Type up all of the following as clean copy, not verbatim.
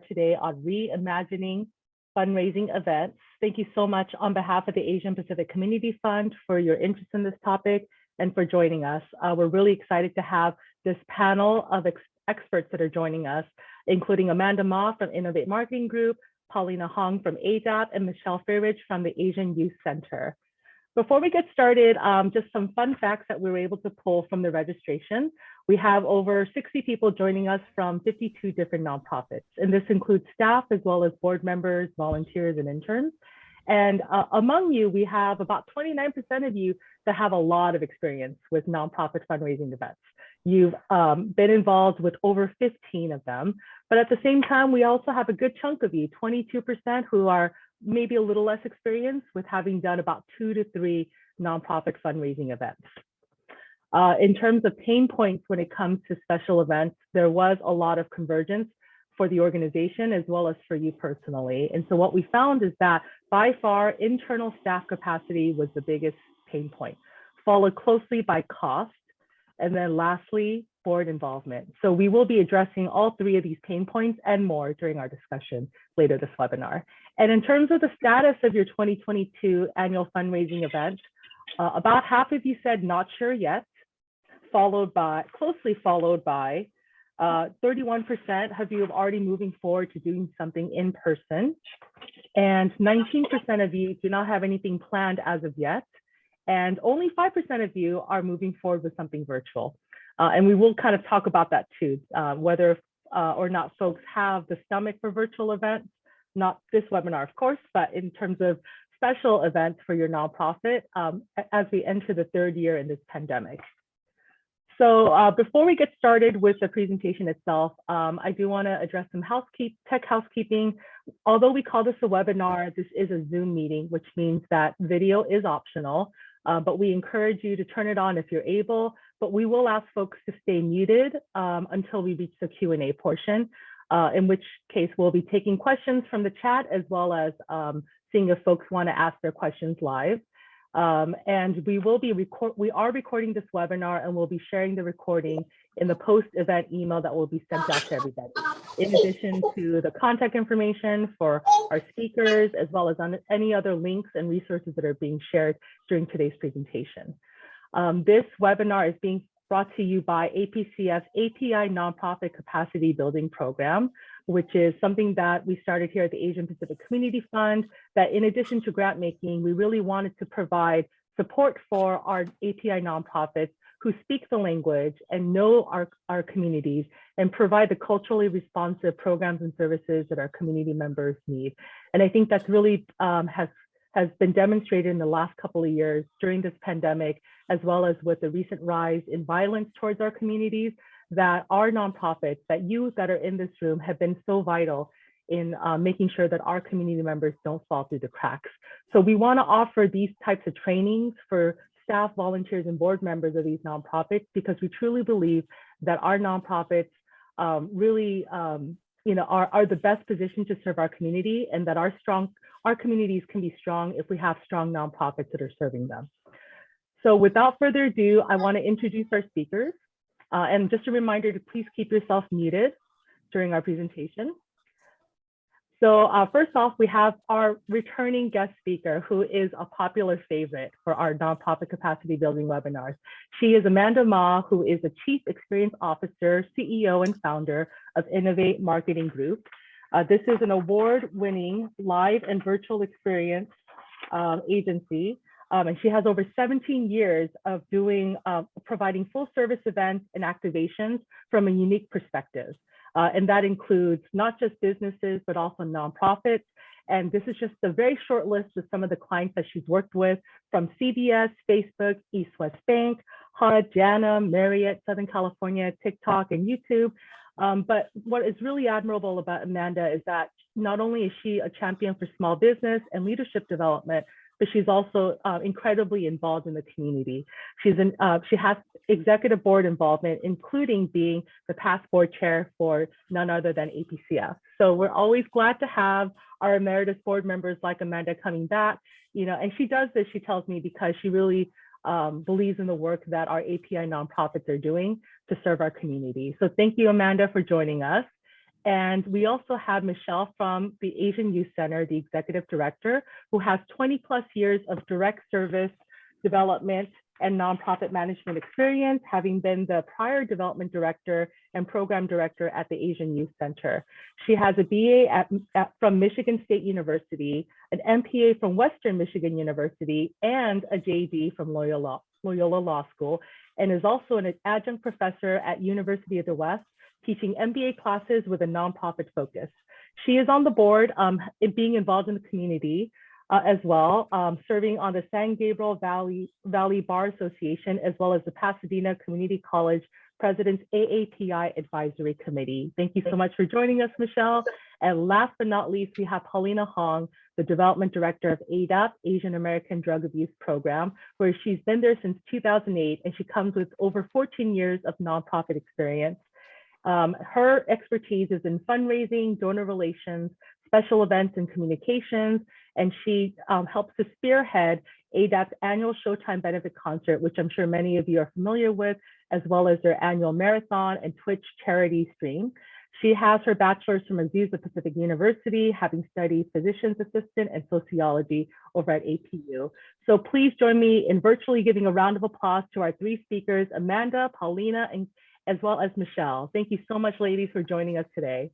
today on Reimagining fundraising events. Thank you so much on behalf of the Asian Pacific Community Fund for your interest in this topic and for joining us. We're really excited to have this panel of experts that are joining us, including Amanda Ma from Innovate Marketing Group, Paulina Hong from ADAP, and Michelle Freridge from the Asian Youth Center. Before we get started, just some fun facts that we were able to pull from the registration. We have over 60 people joining us from 52 different nonprofits, and this includes staff as well as board members, volunteers, and interns. And among you, we have about 29% of you that have a lot of experience with nonprofit fundraising events. You've been involved with over 15 of them, but at the same time, we also have a good chunk of you, 22%, who are maybe a little less experienced with having done about 2 to 3 nonprofit fundraising events. In terms of pain points when it comes to special events, there was a lot of convergence for the organization as well as for you personally. And so what we found is that by far, internal staff capacity was the biggest pain point, followed closely by cost, and then lastly, board involvement. So we will be addressing all 3 of these pain points and more during our discussion later this webinar. And in terms of the status of your 2022 annual fundraising event, about half of you said not sure yet, closely followed by 31% of you have already moving forward to doing something in person, and 19% of you do not have anything planned as of yet, and only 5% of you are moving forward with something virtual. And we will kind of talk about that too, whether or not folks have the stomach for virtual events, not this webinar, of course, but in terms of special events for your nonprofit as we enter the 3rd year in this pandemic. So before we get started with the presentation itself, I do want to address some tech housekeeping. Although we call this a webinar, this is a Zoom meeting, which means that video is optional, but we encourage you to turn it on if you're able, but we will ask folks to stay muted until we reach the Q&A portion, in which case we'll be taking questions from the chat as well as seeing if folks want to ask their questions live. And we are recording this webinar, and we'll be sharing the recording in the post-event email that will be sent out to everybody, in addition to the contact information for our speakers, as well as on any other links and resources that are being shared during today's presentation. This webinar is being brought to you by APCF's API Nonprofit Capacity Building Program, which is something that we started here at the Asian Pacific Community Fund, that in addition to grant making, we really wanted to provide support for our API nonprofits who speak the language and know our communities and provide the culturally responsive programs and services that our community members need. And I think that's really has been demonstrated in the last couple of years during this pandemic, as well as with the recent rise in violence towards our communities, that our nonprofits, that you that are in this room have been so vital in making sure that our community members don't fall through the cracks. So we want to offer these types of trainings for staff, volunteers, and board members of these nonprofits, because we truly believe that our nonprofits really are the best position to serve our community, and that our communities can be strong if we have strong nonprofits that are serving them. So without further ado, I want to introduce our speakers. And just a reminder to please keep yourself muted during our presentation. So first off, we have our returning guest speaker, who is a popular favorite for our nonprofit capacity building webinars. She is Amanda Ma, who is the Chief Experience Officer, CEO, and founder of Innovate Marketing Group. This is an award-winning live and virtual experience agency. And she has over 17 years of providing full service events and activations from a unique perspective. And that includes not just businesses, but also nonprofits. And this is just a very short list of some of the clients that she's worked with, from CBS, Facebook, East West Bank, HUD, JANA, Marriott, Southern California, TikTok, and YouTube. But what is really admirable about Amanda is that not only is she a champion for small business and leadership development, but she's also incredibly involved in the community. She has executive board involvement, including being the past board chair for none other than APCF. So we're always glad to have our emeritus board members like Amanda coming back, and she does this, she tells me, because she really believes in the work that our API nonprofits are doing to serve our community. So thank you, Amanda, for joining us. And we also have Michelle from the Asian Youth Center, the executive director, who has 20 plus years of direct service development and nonprofit management experience, having been the prior development director and program director at the Asian Youth Center. She has a BA from Michigan State University, an MPA from Western Michigan University, and a JD from Loyola Law School, and is also an adjunct professor at University of the West, teaching MBA classes with a nonprofit focus. She is on the board, being involved in the community as well, serving on the San Gabriel Valley Bar Association, as well as the Pasadena Community College President's AAPI Advisory Committee. Thank you so much for joining us, Michelle. And last but not least, we have Paulina Hong, the Development Director of ADAP, Asian American Drug Abuse Program, where she's been there since 2008, and she comes with over 14 years of nonprofit experience. Her expertise is in fundraising, donor relations, special events and communications, and she helps to spearhead ADAP's annual Showtime benefit concert, which I'm sure many of you are familiar with, as well as their annual marathon and Twitch charity stream. She has her bachelor's from Azusa Pacific University, having studied physician's assistant and sociology over at APU. So please join me in virtually giving a round of applause to our three speakers, Amanda, Paulina, and as well as Michelle. Thank you so much, ladies, for joining us today.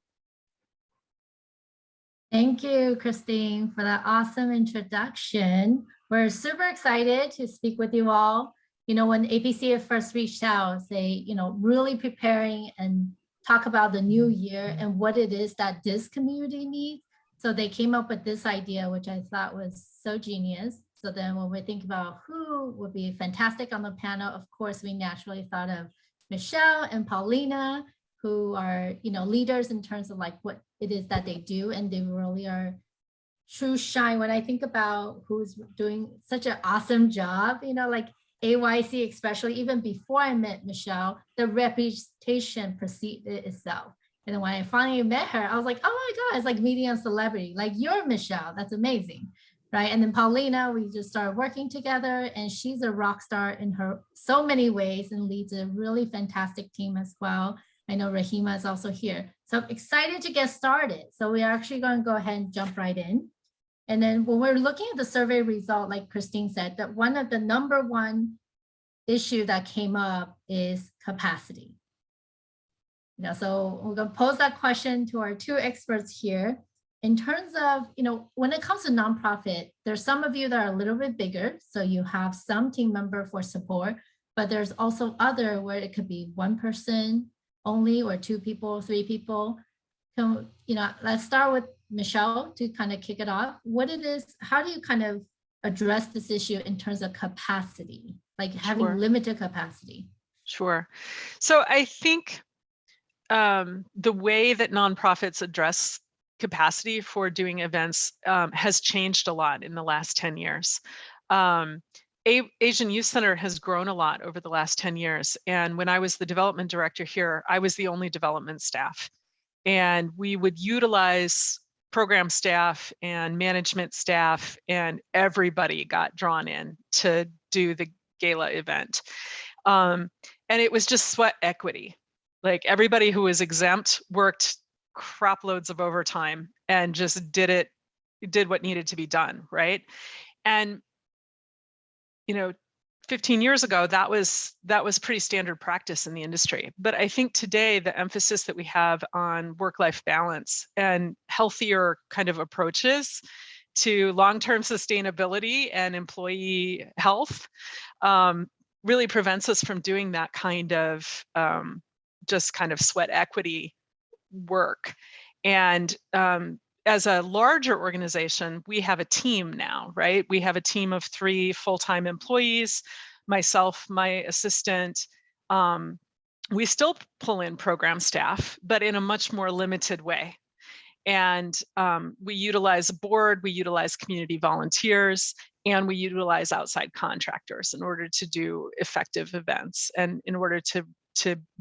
Thank you, Christine, for that awesome introduction. We're super excited to speak with you all. You know, when APCF first reached out, say, really preparing and talk about the new year and what it is that this community needs. So they came up with this idea, which I thought was so genius. So then when we think about who would be fantastic on the panel, of course, we naturally thought of Michelle and Paulina, who are, leaders in terms of like what it is that they do. And they really are true shine. When I think about who's doing such an awesome job, like AYC, especially even before I met Michelle, the reputation preceded itself. And then when I finally met her, I was like, oh my God, it's like meeting a celebrity. Like, you're Michelle, that's amazing, right? And then Paulina, we just started working together, and she's a rock star in her so many ways and leads a really fantastic team as well. I know Rahima is also here. So I'm excited to get started. So we are actually going to go ahead and jump right in. And then when we're looking at the survey result, like Christine said, that one of the number one issue that came up is capacity. So we're going to pose that question to our two experts here. In terms of, when it comes to nonprofit, there's some of you that are a little bit bigger. So you have some team member for support, but there's also other where it could be one person only, or two people, three people. So, let's start with Michelle to kind of kick it off. What it is, how do you kind of address this issue in terms of capacity, like having limited capacity? Sure. So I think the way that nonprofits address capacity for doing events has changed a lot in the last 10 years. Asian Youth Center has grown a lot over the last 10 years. And when I was the development director here, I was the only development staff. And we would utilize program staff and management staff, and everybody got drawn in to do the gala event. And it was just sweat equity. Like, everybody who was exempt worked crap loads of overtime and just did what needed to be done, right? And 15 years ago, that was pretty standard practice in the industry. But I think today, the emphasis that we have on work-life balance and healthier kind of approaches to long-term sustainability and employee health really prevents us from doing that kind of just kind of sweat equity work. And as a larger organization, we have a team now, right? We have a team of 3 full-time employees, myself, my assistant. We still pull in program staff, but in a much more limited way. And we utilize a board, we utilize community volunteers, and we utilize outside contractors in order to do effective events and in order to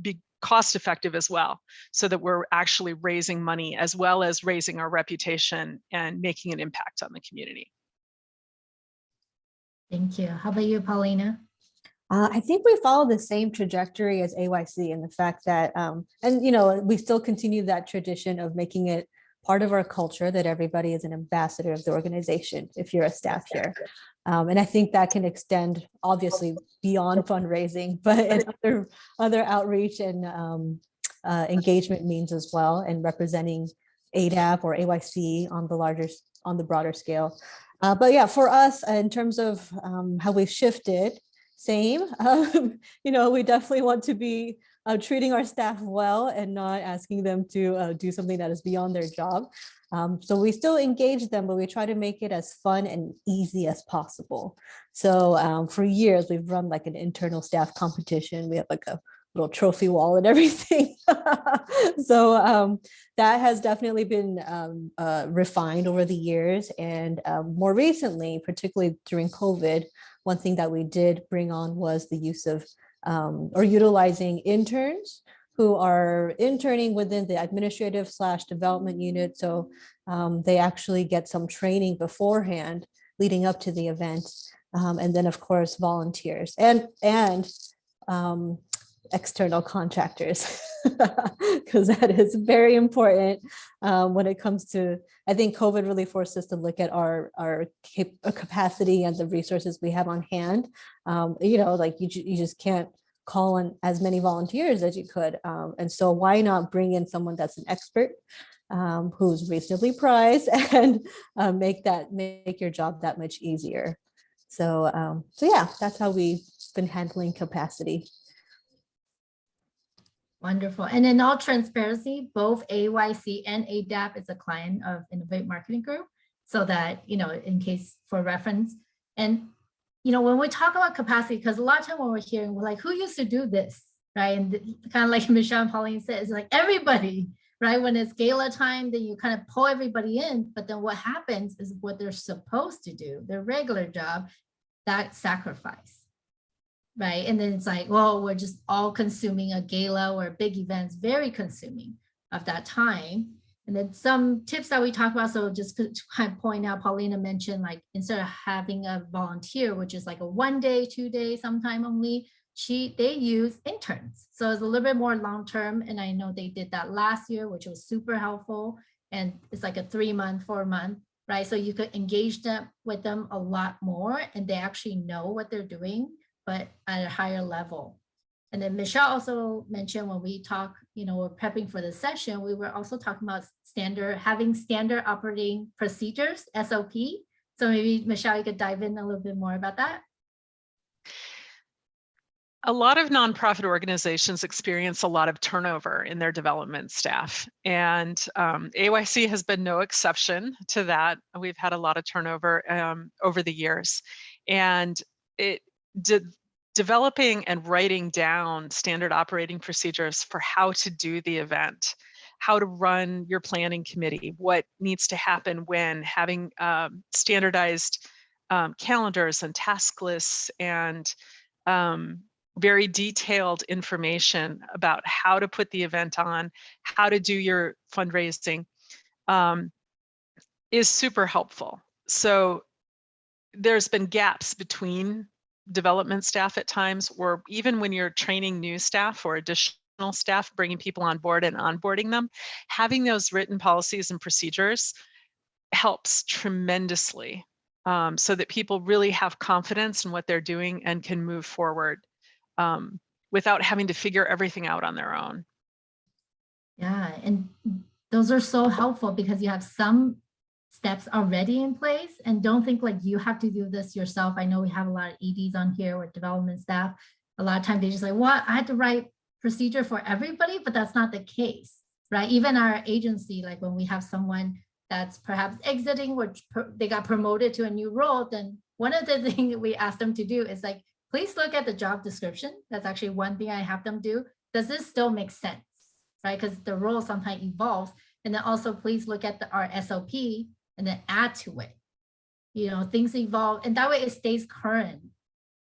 be cost effective as well, so that we're actually raising money as well as raising our reputation and making an impact on the community. Thank you. How about you, Paulina? I think we follow the same trajectory as AYC in the fact that, and we still continue that tradition of making it part of our culture that everybody is an ambassador of the organization if you're a staff here. And I think that can extend obviously beyond fundraising, but in other outreach and engagement means as well, and representing ADAP or AYC on the broader scale. But yeah, for us, in terms of how we've shifted, same. We definitely want to be treating our staff well and not asking them to do something that is beyond their job. So we still engage them, but we try to make it as fun and easy as possible. So for years, we've run like an internal staff competition. We have like a little trophy wall and everything. So that has definitely been refined over the years. And more recently, particularly during COVID, one thing that we did bring on was the use of or utilizing interns who are interning within the administrative/development unit. So they actually get some training beforehand leading up to the event. And then of course, volunteers and external contractors, because that is very important when it comes to, I think COVID really forced us to look at our capacity and the resources we have on hand. Like you just can't call on as many volunteers as you could. And so why not bring in someone that's an expert who's reasonably priced and make your job that much easier. So yeah, that's how we've been handling capacity. Wonderful. And in all transparency, both AYC and ADAP is a client of Innovate Marketing Group, so that, in case for reference. And, when we talk about capacity, because a lot of time when we're hearing, we're like, who used to do this, right? And kind of like Michelle and Paulina said, it's like everybody, right? When it's gala time, then you kind of pull everybody in, but then what happens is what they're supposed to do, their regular job, that sacrifice. Right. And then it's like, well, we're just all consuming a gala or a big events, very consuming of that time. And then some tips that we talk about. So just to kind of point out, Paulina mentioned, like, instead of having a volunteer, which is like a 1 day, 2 day, sometime only, they use interns. So it's a little bit more long-term. And I know they did that last year, which was super helpful. And it's like a 3-month, 4-month, right? So you could engage them with them a lot more, and they actually know what they're doing, but at a higher level. And then Michelle also mentioned when we talk, we're prepping for the session, we were also talking about having standard operating procedures, SOP. So maybe Michelle, you could dive in a little bit more about that. A lot of nonprofit organizations experience a lot of turnover in their development staff, and AYC has been no exception to that. We've had a lot of turnover over the years, and developing and writing down standard operating procedures for how to do the event, how to run your planning committee, what needs to happen when, having standardized calendars and task lists, and very detailed information about how to put the event on, how to do your fundraising, is super helpful. So there's been gaps between development staff at times, or even when you're training new staff or additional staff, bringing people on board and onboarding them, having those written policies and procedures helps tremendously, so that people really have confidence in what they're doing and can move forward without having to figure everything out on their own. Yeah, and those are so helpful because you have some steps already in place, and don't think like you have to do this yourself. I know we have a lot of EDs on here with development staff. A lot of times they just like, what? I had to write procedure for everybody, but that's not the case, right? Even our agency, like when we have someone that's perhaps exiting, which they got promoted to a new role, then one of the things we ask them to do is like, please look at the job description. That's actually one thing I have them do. Does this still make sense, right? Because the role sometimes evolves. And then also please look at our SOP and then add to it. Things evolve, and that way it stays current,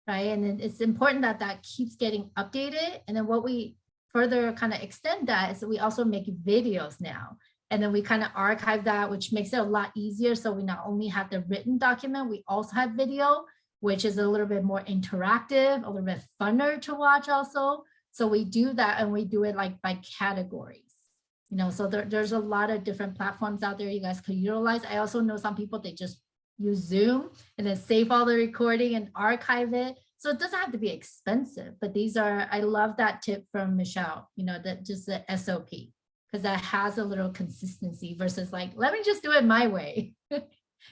right? And then it's important that that keeps getting updated. And then what we further kind of extend that is that we also make videos now. And then we kind of archive that, which makes it a lot easier. So we not only have the written document, we also have video, which is a little bit more interactive, a little bit funner to watch also. So we do that, and we do it like by categories. So there's a lot of different platforms out there you guys could utilize. I also know some people, they just use Zoom and then save all the recording and archive it. So it doesn't have to be expensive, but I love that tip from Michelle, that just the SOP, because that has a little consistency versus like, let me just do it my way.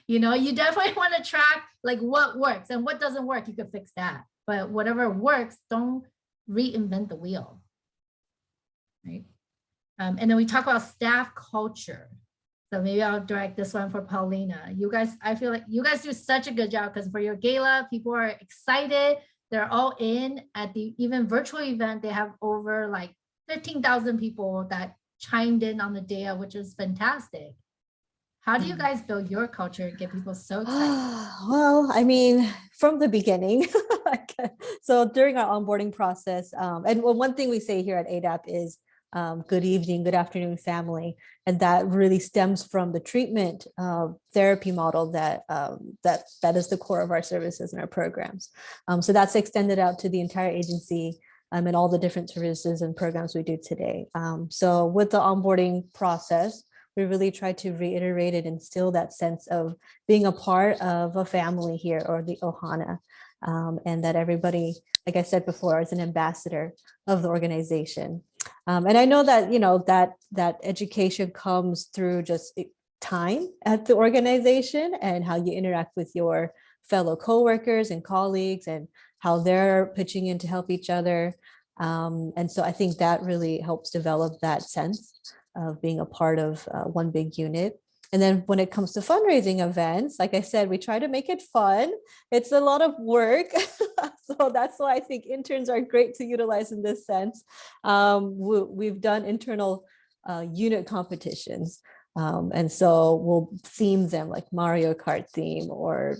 You definitely want to track like what works and what doesn't work. You could fix that, but whatever works, don't reinvent the wheel, right? And then we talk about staff culture. So maybe I'll direct this one for Paulina. You guys, I feel like you guys do such a good job, because for your gala, people are excited. They're all in. At the even virtual event, they have over like 15,000 people that chimed in on the day, which is fantastic. How do you guys build your culture and get people so excited? Well, I mean, from the beginning. So during our onboarding process, and one thing we say here at ADAP is good evening, good afternoon, family. And that really stems from the treatment therapy model that is the core of our services and our programs. So that's extended out to the entire agency and all the different services and programs we do today. So with the onboarding process, we really try to reiterate and instill that sense of being a part of a family here, or the Ohana, and that everybody, like I said before, is an ambassador of the organization. And I know that, that education comes through just time at the organization and how you interact with your fellow coworkers and colleagues and how they're pitching in to help each other. And so I think that really helps develop that sense of being a part of one big unit. And then when it comes to fundraising events, like I said, we try to make it fun. It's a lot of work. So that's why I think interns are great to utilize in this sense. We've done internal unit competitions. And so we'll theme them like Mario Kart theme, or,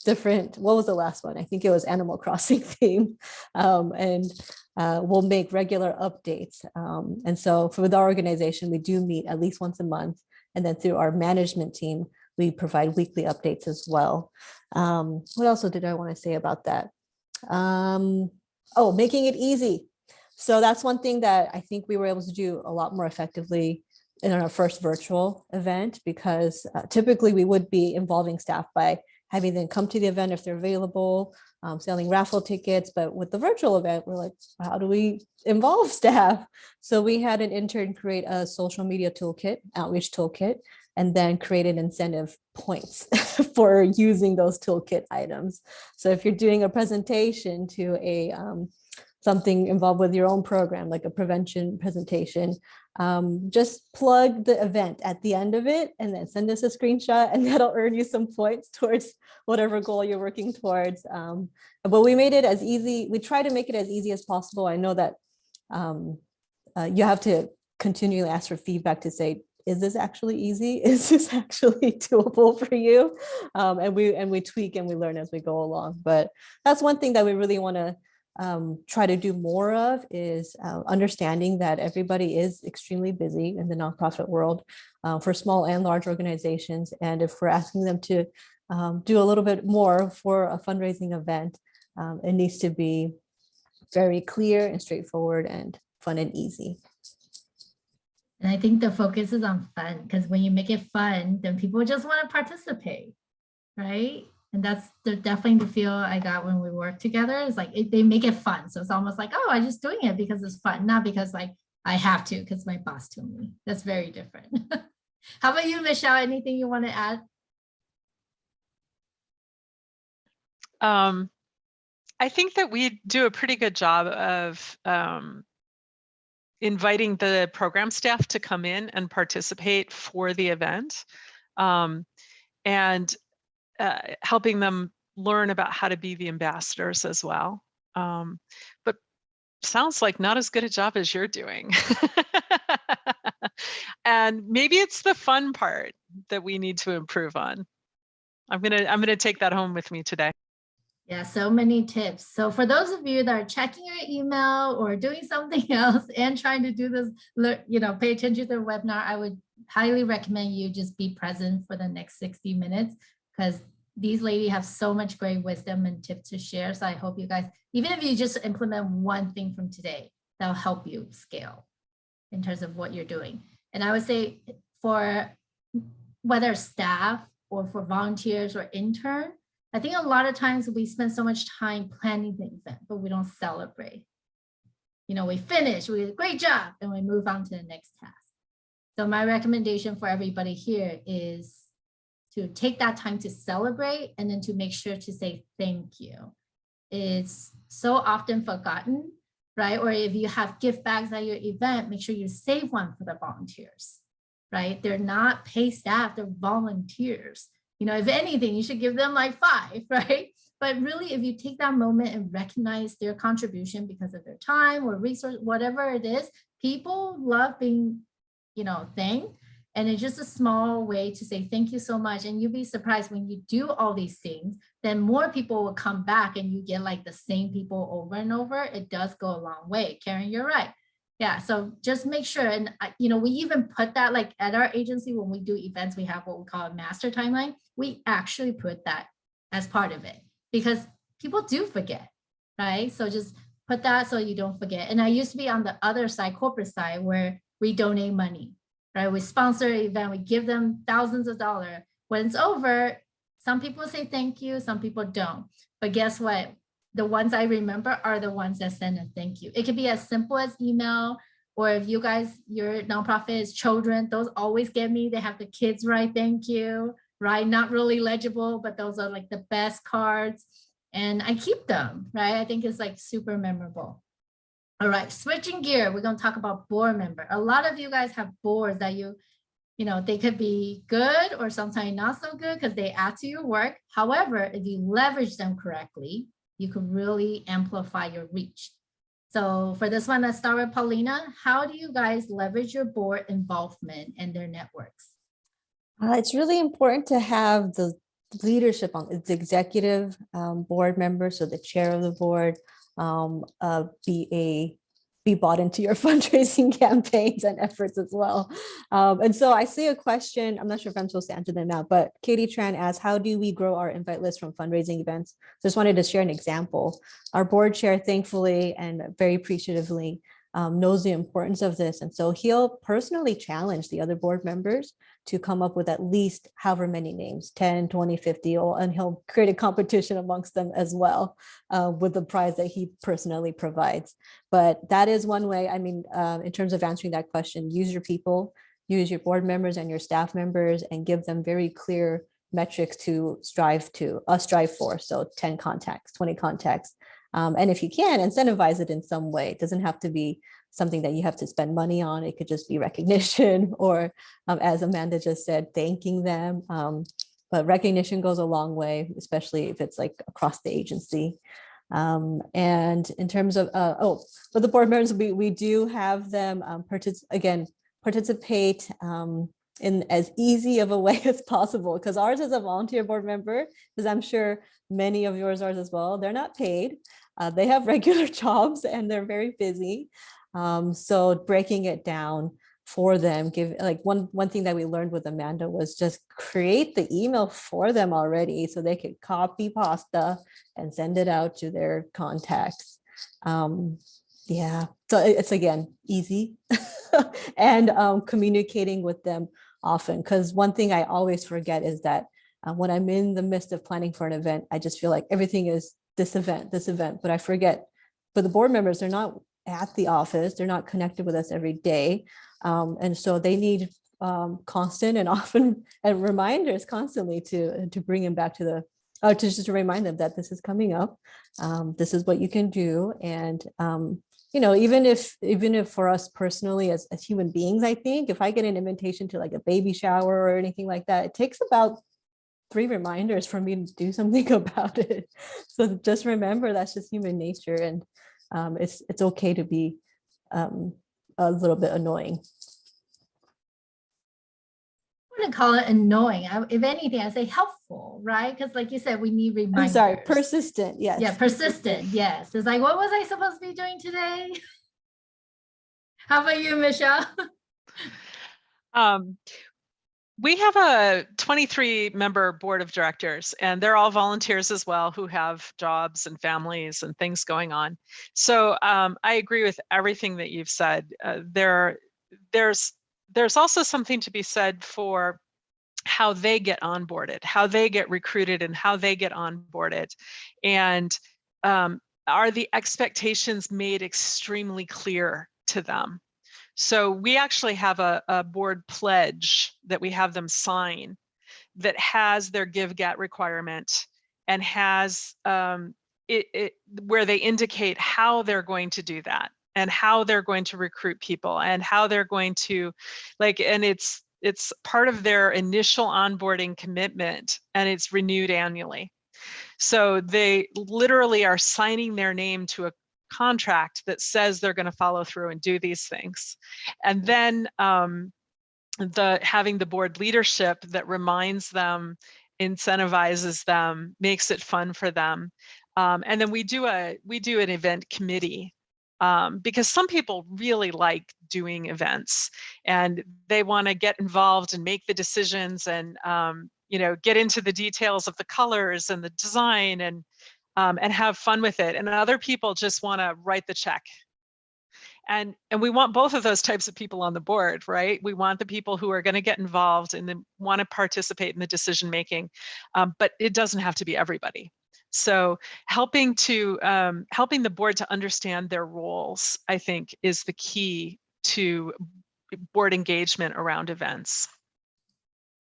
different, what was the last one? I think it was Animal Crossing theme. And we'll make regular updates. And so with our organization, we do meet at least once a month. And then through our management team, we provide weekly updates as well. What else did I want to say about that? Making it easy. So that's one thing that I think we were able to do a lot more effectively in our first virtual event, because typically we would be involving staff by having them come to the event if they're available, selling raffle tickets. But with the virtual event, we're like, how do we involve staff? So we had an intern create a social media toolkit, outreach toolkit, and then created incentive points for using those toolkit items. So if you're doing a presentation to a something involved with your own program, like a prevention presentation, just plug the event at the end of it and then send us a screenshot, and that'll earn you some points towards whatever goal you're working towards. But we made it as easy. We try to make it as easy as possible. I know that you have to continually ask for feedback to say, is this actually easy? Is this actually doable for you? And we tweak and we learn as we go along. But that's one thing that we really want to try to do more of, is understanding that everybody is extremely busy in the nonprofit world, for small and large organizations. And if we're asking them to do a little bit more for a fundraising event, it needs to be very clear and straightforward and fun and easy. And I think the focus is on fun, because when you make it fun, then people just want to participate, right? And that's definitely the feel I got when we work together. It's like they make it fun. So it's almost like, oh, I'm just doing it because it's fun, not because like I have to, because my boss told me. That's very different. How about you, Michelle? Anything you want to add? I think that we do a pretty good job of inviting the program staff to come in and participate for the event, and helping them learn about how to be the ambassadors as well. But sounds like not as good a job as you're doing. And maybe it's the fun part that we need to improve on. I'm gonna take that home with me today. Yeah, so many tips. So for those of you that are checking your email or doing something else and trying to do this, pay attention to the webinar, I would highly recommend you just be present for the next 60 minutes, because these ladies have so much great wisdom and tips to share. So I hope you guys, even if you just implement one thing from today, that'll help you scale in terms of what you're doing. And I would say for whether staff or for volunteers or intern, I think a lot of times we spend so much time planning the event, but we don't celebrate. You know, we finish, we did a great job, and we move on to the next task. So my recommendation for everybody here is to take that time to celebrate and then to make sure to say thank you. It's so often forgotten, right? Or if you have gift bags at your event, make sure you save one for the volunteers, right? They're not paid staff, they're volunteers. You know, if anything, you should give them like 5, right? But really, if you take that moment and recognize their contribution because of their time or resource, whatever it is, people love being, you know, thanked. And it's just a small way to say thank you so much. And you'll be surprised when you do all these things, then more people will come back and you get like the same people over and over. It does go a long way. Karen, you're right. Yeah, so just make sure. And, you know, we even put that like at our agency, when we do events, we have what we call a master timeline. We actually put that as part of it because people do forget, right? So just put that so you don't forget. And I used to be on the other side, corporate side, where we donate money, right? We sponsor an event, we give them thousands of dollars. When it's over, some people say thank you, some people don't. But guess what? The ones I remember are the ones that send a thank you. It could be as simple as email, or if you guys, your nonprofit is children, those always get me. They have the kids write thank you, right? Not really legible, but those are like the best cards. And I keep them, right? I think it's like super memorable. All right, switching gear, we're going to talk about board member. A lot of you guys have boards that you know, they could be good or sometimes not so good because they add to your work. However, if you leverage them correctly, you can really amplify your reach. So for this one, let's start with Paulina. How do you guys leverage your board involvement and their networks? It's really important to have the leadership on the executive board member, so the chair of the board, be bought into your fundraising campaigns and efforts as well. And so I see a question, I'm not sure if I'm supposed to answer them now, but Katie Tran asks, how do we grow our invite list from fundraising events? So just wanted to share an example. Our board chair, thankfully and very appreciatively, knows the importance of this. And so he'll personally challenge the other board members to come up with at least however many names, 10, 20, 50, and he'll create a competition amongst them as well with the prize that he personally provides. But that is one way. I mean, in terms of answering that question, use your people, use your board members and your staff members, and give them very clear metrics to strive for. So 10 contacts, 20 contacts. And if you can, incentivize it in some way. It doesn't have to be something that you have to spend money on. It could just be recognition or, as Amanda just said, thanking them. But recognition goes a long way, especially if it's like across the agency. And in terms of, for the board members, we do have them participate in as easy of a way as possible, because ours is a volunteer board member, because I'm sure many of yours are as well. They're not paid. They have regular jobs and they're very busy. So breaking it down for them, give like one thing that we learned with Amanda was just create the email for them already so they could copy pasta and send it out to their contacts. Yeah, so it's again easy and communicating with them often, because one thing I always forget is that when I'm in the midst of planning for an event, I just feel like everything is this event, but I forget. But the board members, they're not at the office, they're not connected with us every day. And so they need constant and often reminders constantly to bring them back to to just remind them that this is coming up. This is what you can do. And, you know, even if for us personally as human beings, I think if I get an invitation to like a baby shower or anything like that, it takes about 3 reminders for me to do something about it. So just remember that's just human nature, and it's okay to be a little bit annoying. I wouldn't call it annoying. If anything, I say helpful, right? Because like you said, we need reminders. I'm sorry, persistent. Yes. Yeah, persistent. Yes. It's like, what was I supposed to be doing today? How about you, Michelle? We have a 23-member board of directors, and they're all volunteers as well who have jobs and families and things going on. So I agree with everything that you've said. There's also something to be said for how they get onboarded, how they get recruited, and how they get onboarded. And are the expectations made extremely clear to them? So we actually have a board pledge that we have them sign that has their give-get requirement and has where they indicate how they're going to do that and how they're going to recruit people and how they're going to and it's part of their initial onboarding commitment, and it's renewed annually. So they literally are signing their name to a contract that says they're going to follow through and do these things. And then having the board leadership that reminds them, incentivizes them, makes it fun for them. And then we do an event committee because some people really like doing events and they want to get involved and make the decisions and get into the details of the colors and the design and have fun with it. And other people just want to write the check. And we want both of those types of people on the board, right? We want the people who are going to get involved and then want to participate in the decision making, but it doesn't have to be everybody. So helping the board to understand their roles, I think, is the key to board engagement around events.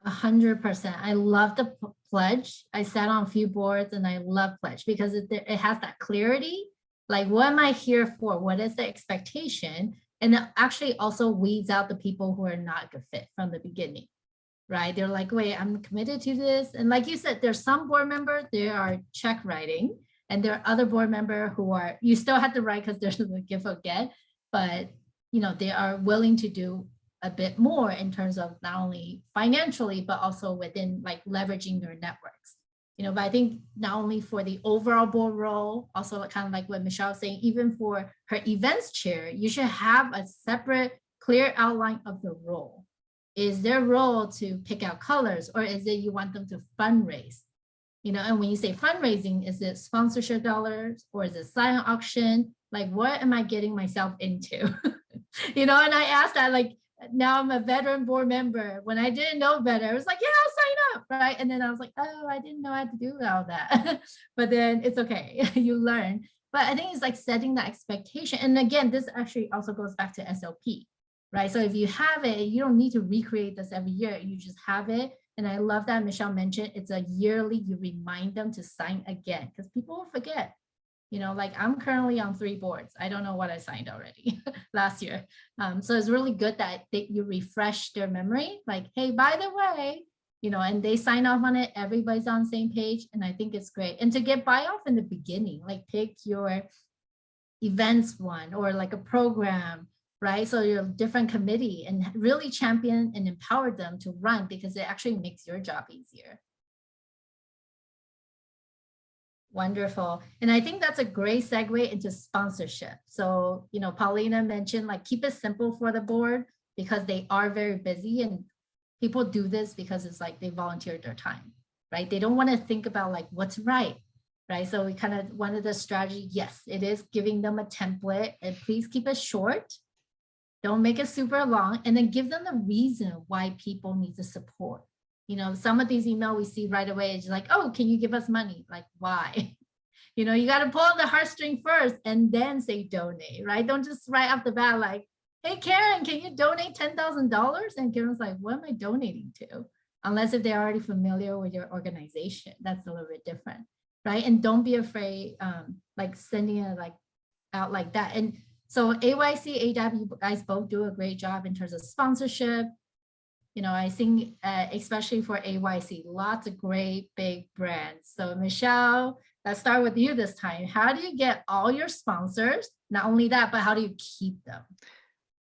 100%. I love the pledge. I sat on a few boards and I love pledge because it has that clarity. Like, what am I here for? What is the expectation? And it actually also weeds out the people who are not a good fit from the beginning, right? They're like, wait, I'm committed to this. And like you said, there's some board members, they are check writing, and there are other board members who are, you still have to write because there's the give or get, but they are willing to do a bit more in terms of not only financially, but also within like leveraging their networks. But I think not only for the overall board role, also kind of like what Michelle was saying, even for her events chair, you should have a separate, clear outline of the role. Is their role to pick out colors, or is it you want them to fundraise? And when you say fundraising, is it sponsorship dollars or is it silent auction? Like, what am I getting myself into? And I asked that, like, now I'm a veteran board member. When I didn't know better, I was like, yeah, I'll sign up, right? And then I was like, oh, I didn't know how to do all that. But then it's okay, you learn. But I think it's like setting the expectation. And again, this actually also goes back to SLP, right? So if you have it, you don't need to recreate this every year. You just have it. And I love that Michelle mentioned it's a yearly, you remind them to sign again because people will forget. Like I'm currently on 3 boards. I don't know what I signed already last year. So it's really good that you refresh their memory. Like, hey, by the way, and they sign off on it. Everybody's on the same page. And I think it's great. And to get buy-off in the beginning, like pick your events one or like a program, right? So your different committee and really champion and empower them to run because it actually makes your job easier. Wonderful. And I think that's a great segue into sponsorship. So, Paulina mentioned like keep it simple for the board because they are very busy and people do this because it's like they volunteered their time, right? They don't want to think about like what's right, right? So we kind of, one of the strategy, yes, it is giving them a template and please keep it short. Don't make it super long and then give them the reason why people need the support. Some of these emails we see right away is like, oh, can you give us money? Like, why? You got to pull on the heartstring first and then say donate, right? Don't just right off the bat like, hey, Karen, can you donate $10,000? And Karen's like, what am I donating to? Unless if they're already familiar with your organization, that's a little bit different, right? And don't be afraid, like sending it like out like that. And so AYC, AW, you guys both do a great job in terms of sponsorship. I think especially for AYC, lots of great big brands. So Michelle, let's start with you this time. How do you get all your sponsors? Not only that, but how do you keep them?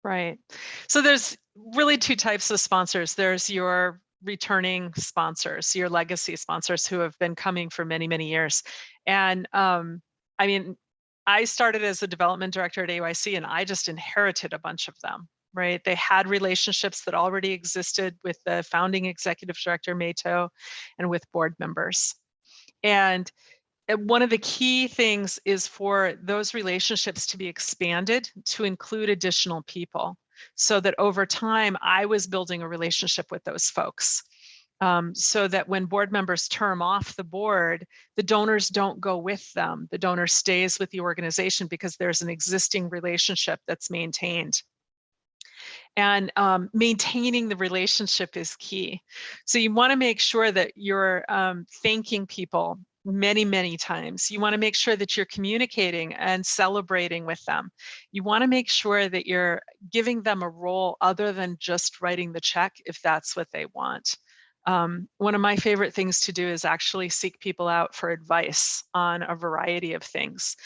Right. So there's really 2 types of sponsors. There's your returning sponsors, your legacy sponsors who have been coming for many, many years. And I started as a development director at AYC and I just inherited a bunch of them. right? They had relationships that already existed with the founding executive director, Mato, and with board members. And one of the key things is for those relationships to be expanded to include additional people, so that over time I was building a relationship with those folks. So that when board members term off the board, the donors don't go with them. The donor stays with the organization because there's an existing relationship that's maintained. And maintaining the relationship is key. So you want to make sure that you're thanking people many, many times. You want to make sure that you're communicating and celebrating with them. You want to make sure that you're giving them a role other than just writing the check if that's what they want. One of my favorite things to do is actually seek people out for advice on a variety of things,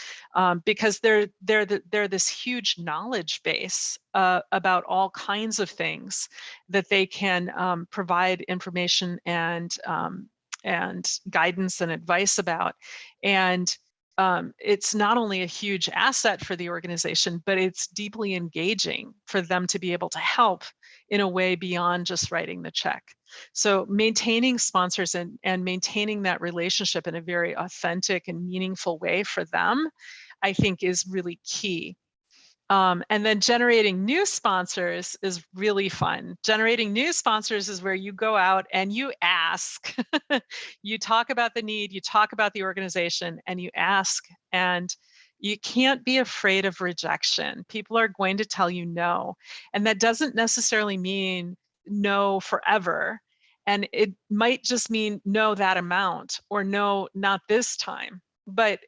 because they're this huge knowledge base about all kinds of things that they can provide information and guidance and advice about. And it's not only a huge asset for the organization, but it's deeply engaging for them to be able to help in a way beyond just writing the check. So maintaining sponsors and maintaining that relationship in a very authentic and meaningful way for them, I think is really key. And then generating new sponsors is really fun. Generating new sponsors is where you go out and you ask, you talk about the need, you talk about the organization, and you ask. And you can't be afraid of rejection. People are going to tell you no. And that doesn't necessarily mean no forever. And it might just mean no that amount, or no, not this time. But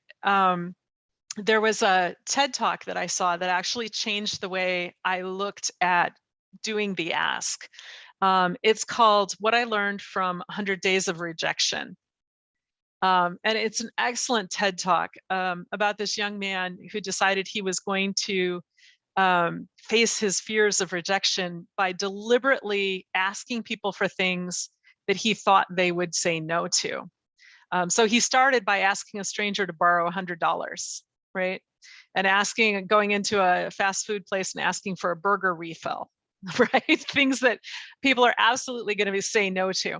there was a TED Talk that I saw that actually changed the way I looked at doing the ask. It's called What I Learned from 100 Days of Rejection. And it's an excellent TED Talk about this young man who decided he was going to face his fears of rejection by deliberately asking people for things that he thought they would say no to. So he started by asking a stranger to borrow $100, right? And going into a fast food place and asking for a burger refill, right? Things that people are absolutely going to say no to.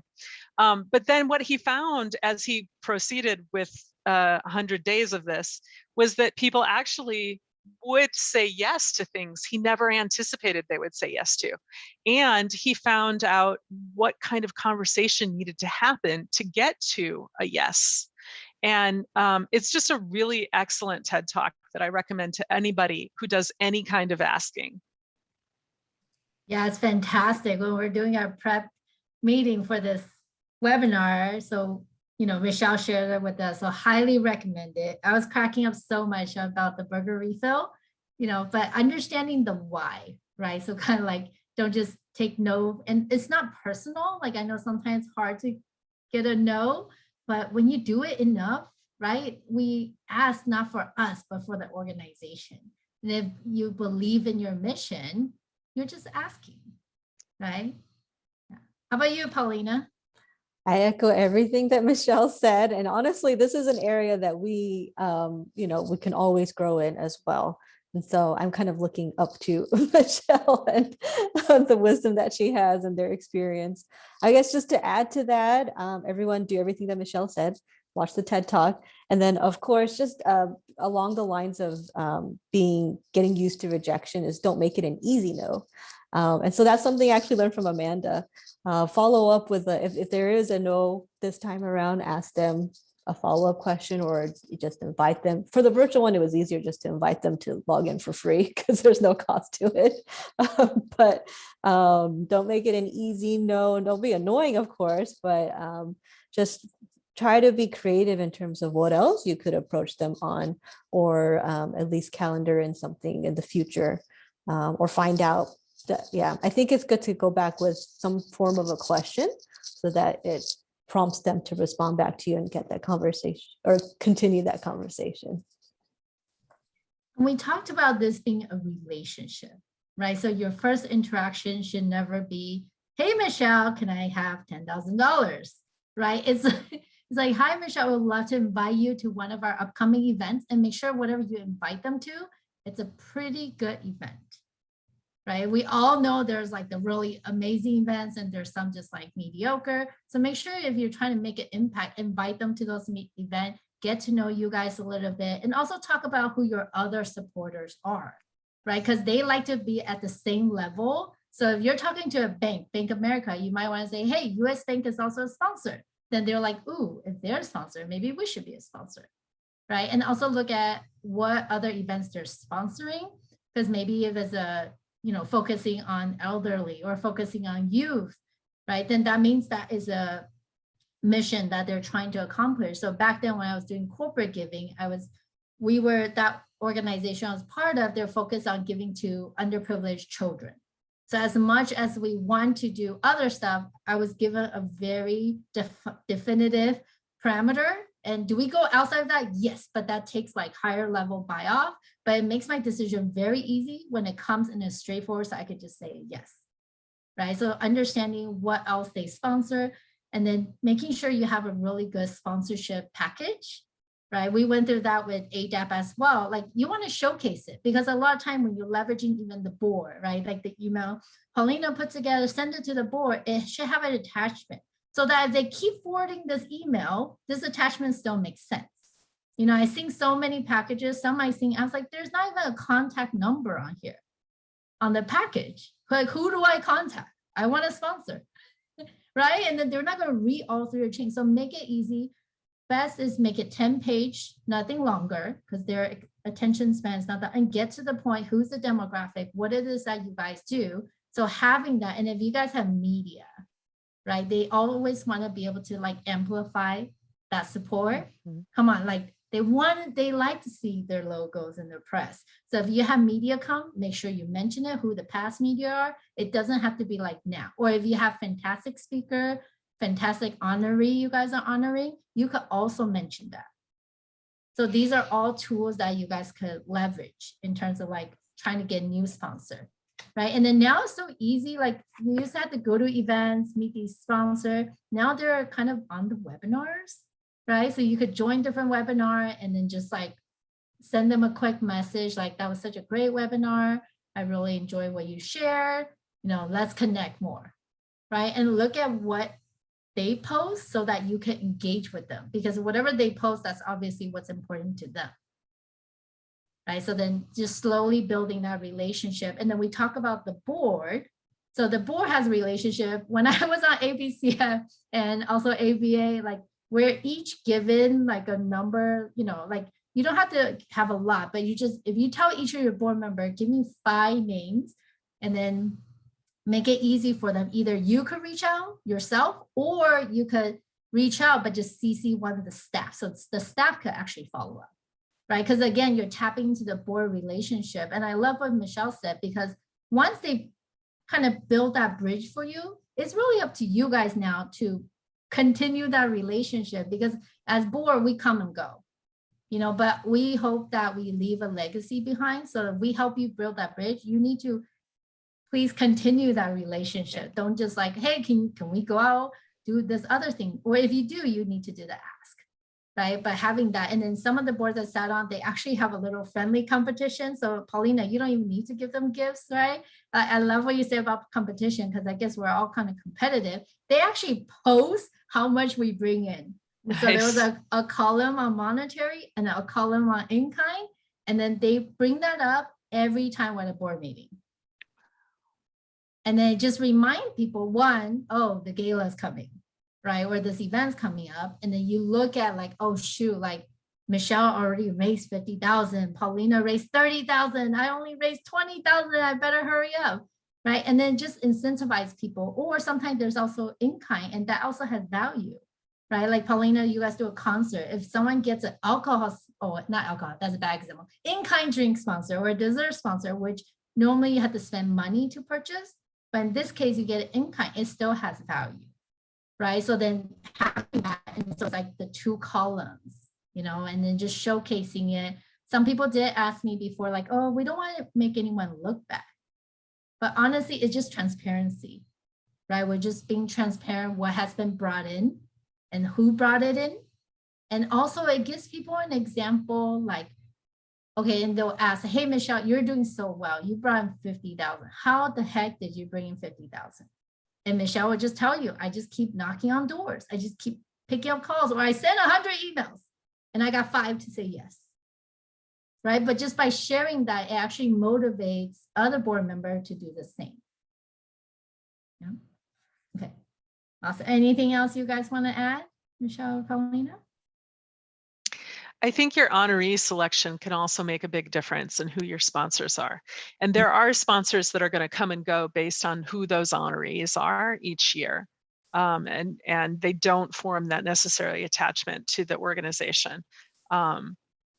But then what he found as he proceeded with 100 days of this was that people actually would say yes to things he never anticipated they would say yes to. And he found out what kind of conversation needed to happen to get to a yes. And it's just a really excellent TED Talk that I recommend to anybody who does any kind of asking. Yeah, it's fantastic. When we're doing our prep meeting for this webinar, so Michelle shared it with us, so highly recommend it. I was cracking up so much about the burger refill, but understanding the why, right? So kind of like, don't just take no, and it's not personal. Like, I know sometimes it's hard to get a no, but when you do it enough, right? We ask not for us, but for the organization. And if you believe in your mission, you're just asking, right? Yeah. How about you, Paulina? I echo everything that Michelle said. And honestly, this is an area that we can always grow in as well. And so I'm kind of looking up to Michelle and the wisdom that she has and their experience. I guess just to add to that, everyone do everything that Michelle said, watch the TED Talk. And then of course, just along the lines of getting used to rejection is don't make it an easy no. And so that's something I actually learned from Amanda. Follow up with if there is a no this time around, ask them a follow-up question, or just invite them. For the virtual one, it was easier just to invite them to log in for free because there's no cost to it. But don't make it an easy no. Don't be annoying, of course, but just try to be creative in terms of what else you could approach them on, or at least calendar in something in the future, or find out. Yeah, I think it's good to go back with some form of a question so that it prompts them to respond back to you and get that conversation or continue that conversation. We talked about this being a relationship, right? So your first interaction should never be, hey, Michelle, can I have $10,000, right? It's like, hi, Michelle, I would love to invite you to one of our upcoming events, and make sure whatever you invite them to, it's a pretty good event. right? We all know there's like the really amazing events and there's some just like mediocre. So make sure if you're trying to make an impact, invite them to those events, get to know you guys a little bit, and also talk about who your other supporters are, right? Because they like to be at the same level. So if you're talking to a bank, Bank of America, you might want to say, hey, US Bank is also a sponsor. Then they're like, ooh, if they're a sponsor, maybe we should be a sponsor, right? And also look at what other events they're sponsoring, because maybe if it's a, focusing on elderly or focusing on youth, right? Then that means that is a mission that they're trying to accomplish. So back then when I was doing corporate giving, that organization I was part of, they're focused on giving to underprivileged children. So as much as we want to do other stuff, I was given a very definitive parameter. And do we go outside of that? Yes, but that takes like higher level buy off, but it makes my decision very easy when it comes in a straightforward, so I could just say yes, right? So understanding what else they sponsor, and then making sure you have a really good sponsorship package, right? We went through that with ADAP as well. Like you want to showcase it, because a lot of time when you're leveraging even the board, right? Like the email Paulina put together, send it to the board, it should have an attachment so that if they keep forwarding this email, this attachment still makes sense. I seen so many packages, some I seen, I was like, there's not even a contact number on here on the package. Like, who do I contact? I want to sponsor, right? And then they're not going to read all through your chain. So make it easy. Best is make it 10-page, nothing longer, because their attention span is not that, and get to the point. Who's the demographic? What it is that you guys do? So having that, and if you guys have media, right? They always want to be able to like amplify that support. Come on, like they like to see their logos in the press. So if you have media come, make sure you mention it, who the past media are. It doesn't have to be like now. Or if you have fantastic speaker, fantastic honoree you guys are honoring, you could also mention that. So these are all tools that you guys could leverage in terms of like trying to get new sponsor, right? And then now it's so easy, like you used to have to go to events, meet these sponsors. Now they're kind of on the webinars, right? So you could join different webinar and then just like send them a quick message like, that was such a great webinar. I really enjoy what you shared. Let's connect more, right? And look at what they post so that you can engage with them, because whatever they post, that's obviously what's important to them, right? So then just slowly building that relationship. And then we talk about the board. So the board has a relationship. When I was on APCF and also ABA, like we're each given like a number, like you don't have to have a lot, but if you tell each of your board member, give me 5 names, and then make it easy for them. Either you could reach out yourself, or you could reach out, but just CC one of the staff. So the staff could actually follow up, right? Because again, you're tapping into the board relationship. And I love what Michelle said, because once they kind of build that bridge for you, it's really up to you guys now to continue that relationship, because as board, we come and go, but we hope that we leave a legacy behind. So if we help you build that bridge, you need to please continue that relationship. Don't just like, hey, can we go out, do this other thing? Or if you do, you need to do the ask, right? But having that, and then some of the boards that sat on, they actually have a little friendly competition. So Paulina, you don't even need to give them gifts, right? I love what you say about competition, because I guess we're all kind of competitive. They actually post how much we bring in. Nice. So there was a column on monetary and a column on in-kind, and then they bring that up every time we're at a board meeting. And then just remind people, one, oh, the gala is coming, right? Or this event's coming up. And then you look at like, oh, shoot, like Michelle already raised 50,000. Paulina raised 30,000. I only raised 20,000. I better hurry up, right? And then just incentivize people. Or sometimes there's also in-kind, and that also has value, right? Like Paulina, you guys do a concert. If someone gets an alcohol, not alcohol, that's a bad example, in-kind drink sponsor or a dessert sponsor, which normally you have to spend money to purchase. But in this case, you get it in kind, it still has value, right? So then having that, and so it's like the 2 columns, and then just showcasing it. Some people did ask me before, like, oh, we don't want to make anyone look bad. But honestly, it's just transparency, right? We're just being transparent what has been brought in and who brought it in. And also it gives people an example, like Okay, and they'll ask, hey, Michelle, you're doing so well. You brought in 50,000. How the heck did you bring in 50,000? And Michelle will just tell you, I just keep knocking on doors. I just keep picking up calls, or I send 100 emails and I got 5 to say yes. Right? But just by sharing that, it actually motivates other board members to do the same. Yeah. Okay. Awesome. Anything else you guys want to add, Michelle or Paulina? I think your honoree selection can also make a big difference in who your sponsors are. And there are sponsors that are going to come and go based on who those honorees are each year. And they don't form that necessarily attachment to the organization.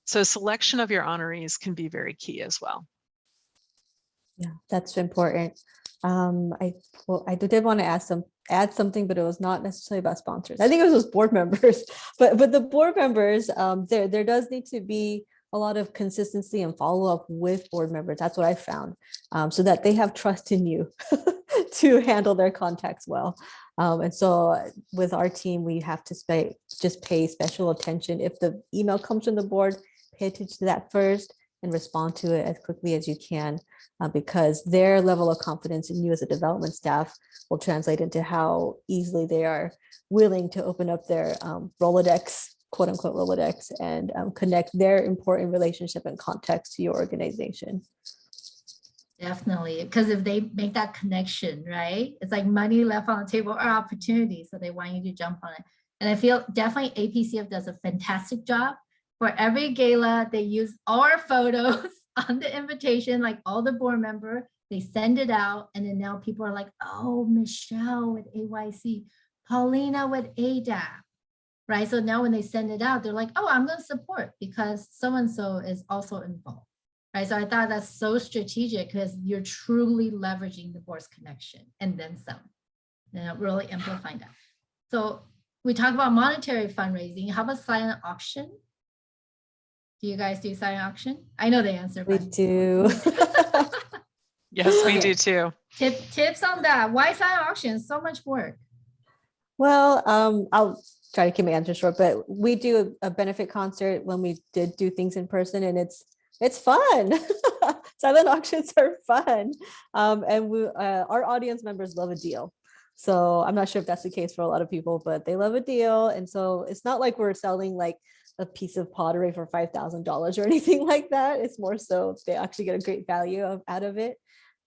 So selection of your honorees can be very key as well. Yeah, that's important. I did want to add something, but it was not necessarily about sponsors. I think it was board members, but the board members, there does need to be a lot of consistency and follow up with board members. That's what I found, so that they have trust in you to handle their contacts well. And so with our team, we have to pay special attention. If the email comes from the board, pay attention to that first and respond to it as quickly as you can, because their level of confidence in you as a development staff will translate into how easily they are willing to open up their Rolodex, quote unquote Rolodex, and connect their important relationship and context to your organization. Definitely, because if they make that connection, right, it's like money left on the table or opportunity, so they want you to jump on it. And I feel definitely APCF does a fantastic job. For every gala, they use our photos on the invitation, like all the board member, they send it out, and then now people are like, oh, Michelle with AYC, Paulina with ADAP, right? So now when they send it out, they're like, oh, I'm going to support because so-and-so is also involved, right? So I thought that's so strategic because you're truly leveraging the board's connection and then some, and really amplifying that. So we talk about monetary fundraising. How about silent auction? Do you guys do silent auction? I know the answer. We do. Yes, we do too. Tips on that. Why silent auction? So much work. Well, I'll try to keep my answer short, but we do a benefit concert when we did do things in person, and it's fun. Silent auctions are fun, and our audience members love a deal. So I'm not sure if that's the case for a lot of people, but they love a deal, and so it's not like we're selling like a piece of pottery for $5,000 or anything like that. It's more so they actually get a great value out of it.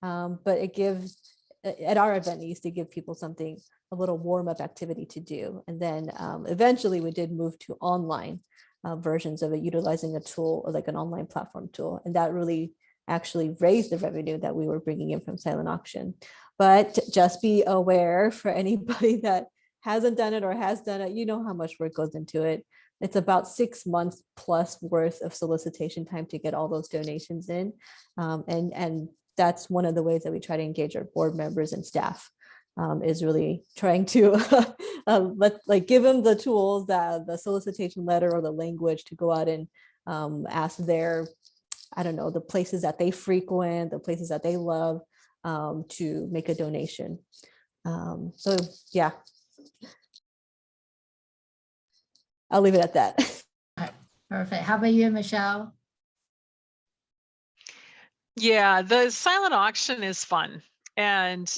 But it gives, at our event, it used to give people something, a little warm-up activity to do. And then eventually we did move to online versions of it, utilizing a tool or like an online platform tool. And that really actually raised the revenue that we were bringing in from silent auction. But just be aware, for anybody that hasn't done it or has done it, you know how much work goes into it. It's about 6 months plus worth of solicitation time to get all those donations in. And that's one of the ways that we try to engage our board members and staff, is really trying to give them the tools, that the solicitation letter or the language to go out and ask their, I don't know, the places that they frequent, the places that they love, to make a donation. So yeah, I'll leave it at that. Perfect. How about you, Michelle? Yeah, the silent auction is fun. And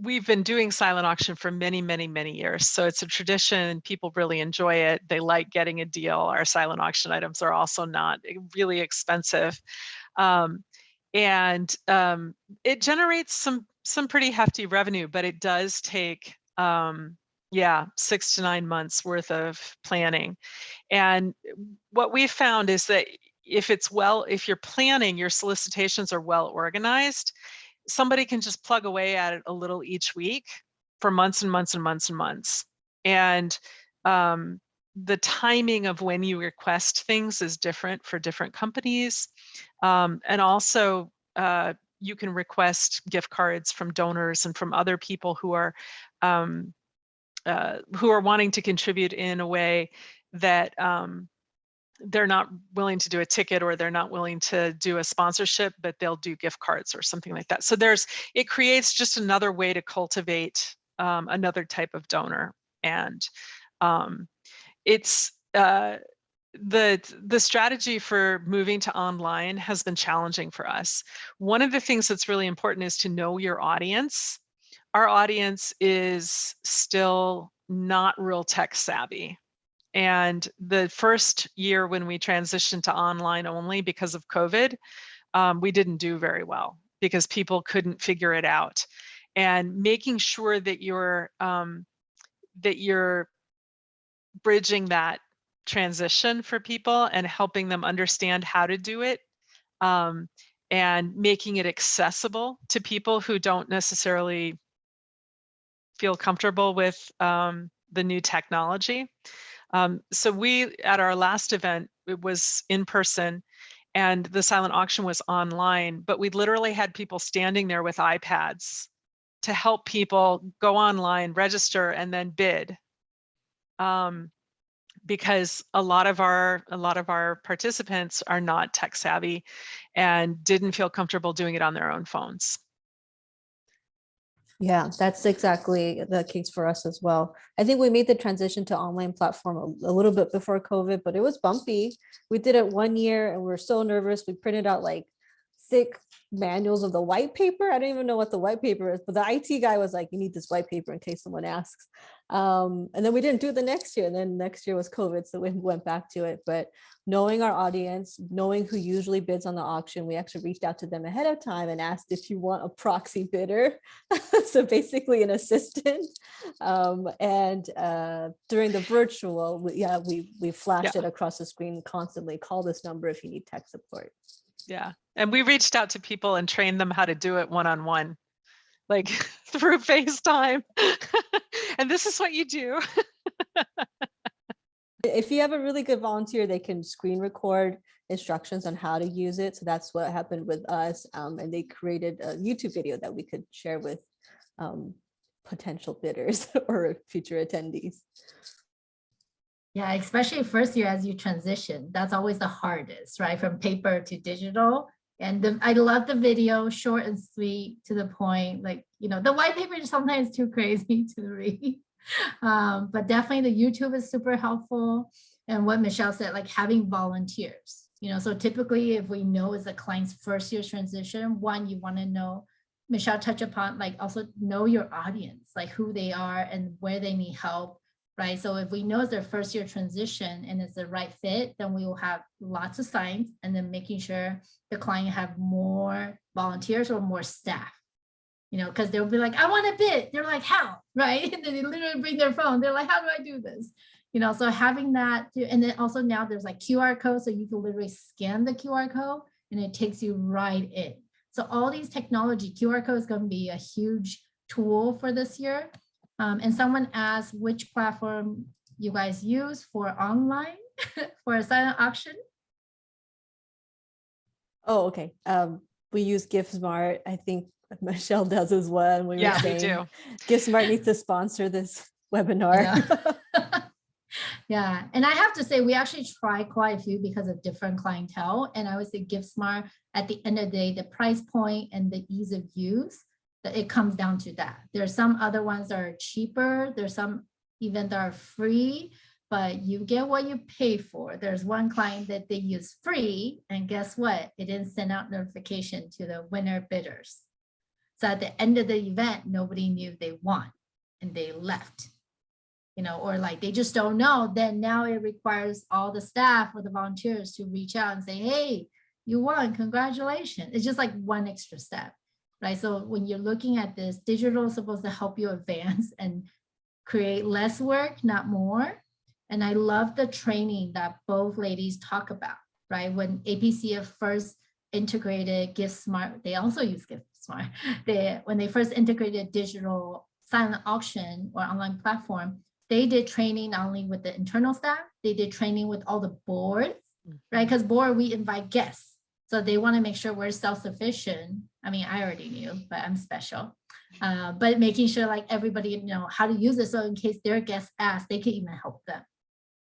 we've been doing silent auction for many, many, many years. So it's a tradition. People really enjoy it. They like getting a deal. Our silent auction items are also not really expensive. And it generates some pretty hefty revenue, but it does take 6 to 9 months worth of planning. And what we've found is that if you're planning, your solicitations are well organized, somebody can just plug away at it a little each week for months and months and months and months. And the timing of when you request things is different for different companies. And also you can request gift cards from donors and from other people who are wanting to contribute in a way that they're not willing to do a ticket, or they're not willing to do a sponsorship, but they'll do gift cards or something like that. So it creates just another way to cultivate another type of donor. And the strategy for moving to online has been challenging for us. One of the things that's really important is to know your audience. Our audience is still not real tech savvy. And the first year when we transitioned to online only because of COVID, we didn't do very well because people couldn't figure it out. And making sure that you're bridging that transition for people and helping them understand how to do it, and making it accessible to people who don't necessarily feel comfortable with the new technology. So we, at our last event, it was in person and the silent auction was online, but we literally had people standing there with iPads to help people go online, register, and then bid. Because a lot of our participants are not tech savvy and didn't feel comfortable doing it on their own phones. Yeah, that's exactly the case for us as well. I think we made the transition to online platform a little bit before COVID, but it was bumpy. We did it 1 year and we were so nervous. We printed out like 6 manuals of the white paper. I don't even know what the white paper is, but the IT guy was like, you need this white paper in case someone asks. And then we didn't do it the next year. And then next year was COVID, so we went back to it. But knowing our audience, knowing who usually bids on the auction, we actually reached out to them ahead of time and asked if you want a proxy bidder. So basically an assistant. And during the virtual, we flashed it across the screen constantly. Call this number if you need tech support. Yeah. And we reached out to people and trained them how to do it one-on-one, like through FaceTime. And this is what you do. If you have a really good volunteer, they can screen record instructions on how to use it. So that's what happened with us. And they created a YouTube video that we could share with potential bidders or future attendees. Yeah, especially first year as you transition, that's always the hardest, right? From paper to digital. And I love the video, short and sweet, to the point. Like, you know, the white paper is sometimes too crazy to read. But definitely the YouTube is super helpful. And what Michelle said, like having volunteers, you know, so typically if we know it's a client's first year transition, one, you want to know, Michelle touched upon, like also know your audience, like who they are and where they need help. Right. So if we know it's their first year transition and it's the right fit, then we will have lots of signs and then making sure the client have more volunteers or more staff, you know, because they'll be like, I want a bid. They're like, how? Right. And then they literally bring their phone. They're like, how do I do this? You know, so having that too. And then also now there's like QR code. So you can literally scan the QR code and it takes you right in. So all these technology, QR code is going to be a huge tool for this year. And someone asked which platform you guys use for online for a silent auction. Oh, okay. We use GiftSmart. I think Michelle does as well. And we Yeah, we do. GiftSmart needs to sponsor this webinar. Yeah. Yeah. And I have to say, we actually try quite a few because of different clientele. And I would say GiftSmart, at the end of the day, the price point and the ease of use, that it comes down to that. There's some other ones that are cheaper. There's some even that are free, but you get what you pay for. There's one client that they use free, and guess what? It didn't send out notification to the winner bidders. So at the end of the event, nobody knew they won and they left, you know, or like they just don't know. Then now it requires all the staff or the volunteers to reach out and say, hey, you won, congratulations. It's just like one extra step. Right. So when you're looking at this, digital is supposed to help you advance and create less work, not more. And I love the training that both ladies talk about, right? When APCF first integrated GiftSmart, they also use GiftSmart. When they first integrated digital silent auction or online platform, they did training not only with the internal staff, they did training with all the boards, right? Because board, we invite guests. So they want to make sure we're self-sufficient. I mean, I already knew, but I'm special. But making sure like everybody know how to use it. So in case their guests ask, they can even help them,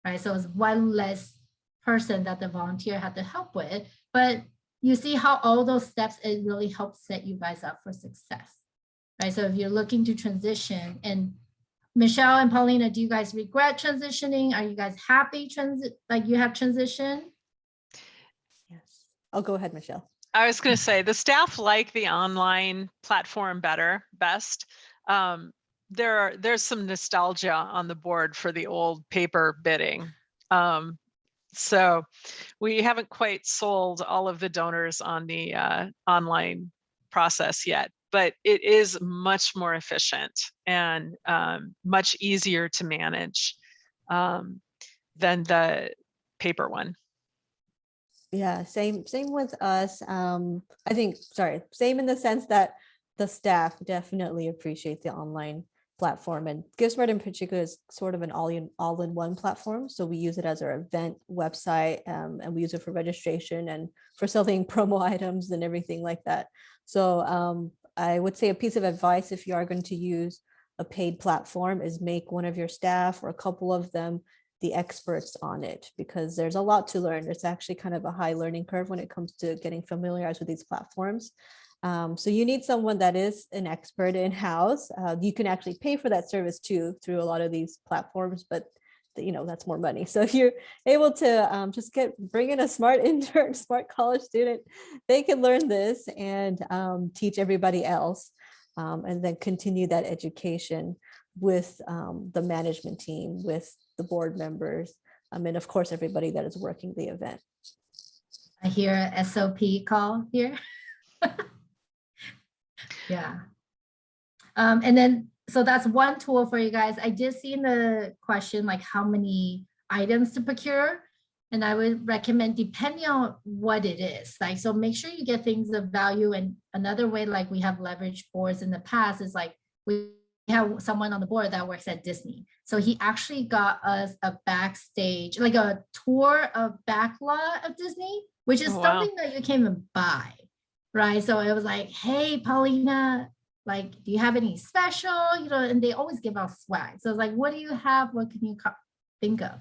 right? So it's one less person that the volunteer had to help with. But you see how all those steps, it really helps set you guys up for success, right? So if you're looking to transition, and Michelle and Paulina, do you guys regret transitioning? Are you guys happy like you have transitioned? Yes. I'll go ahead, Michelle. I was going to say the staff like the online platform best. There's some nostalgia on the board for the old paper bidding. So we haven't quite sold all of the donors on the online process yet, but it is much more efficient and much easier to manage than the paper one. Yeah, same with us. I think, sorry, same in the sense that the staff definitely appreciate the online platform, and GiveSmart in particular is sort of an all-in-one platform. So we use it as our event website, and we use it for registration and for selling promo items and everything like that. So I would say a piece of advice, if you are going to use a paid platform, is make one of your staff or a couple of them the experts on it, because there's a lot to learn. There's actually kind of a high learning curve when it comes to getting familiarized with these platforms. So you need someone that is an expert in-house. You can actually pay for that service too through a lot of these platforms, but that's more money. So if you're able to just bring in a smart intern, smart college student, they can learn this and teach everybody else, and then continue that education with the management team, with the board members, and of course, everybody that is working the event. I hear a SOP call here. Yeah. And then, so that's one tool for you guys. I did see in the question, like how many items to procure. And I would recommend, depending on what it is, like, so make sure you get things of value. And another way, like we have leverage boards in the past, is like we have someone on the board that works at Disney. So he actually got us a backstage, like a tour of backlot of Disney, which is something that you can't even buy, right? So it was like, hey, Paulina, like, do you have any special, and they always give out swag. So it's like, what do you have? What can you think of?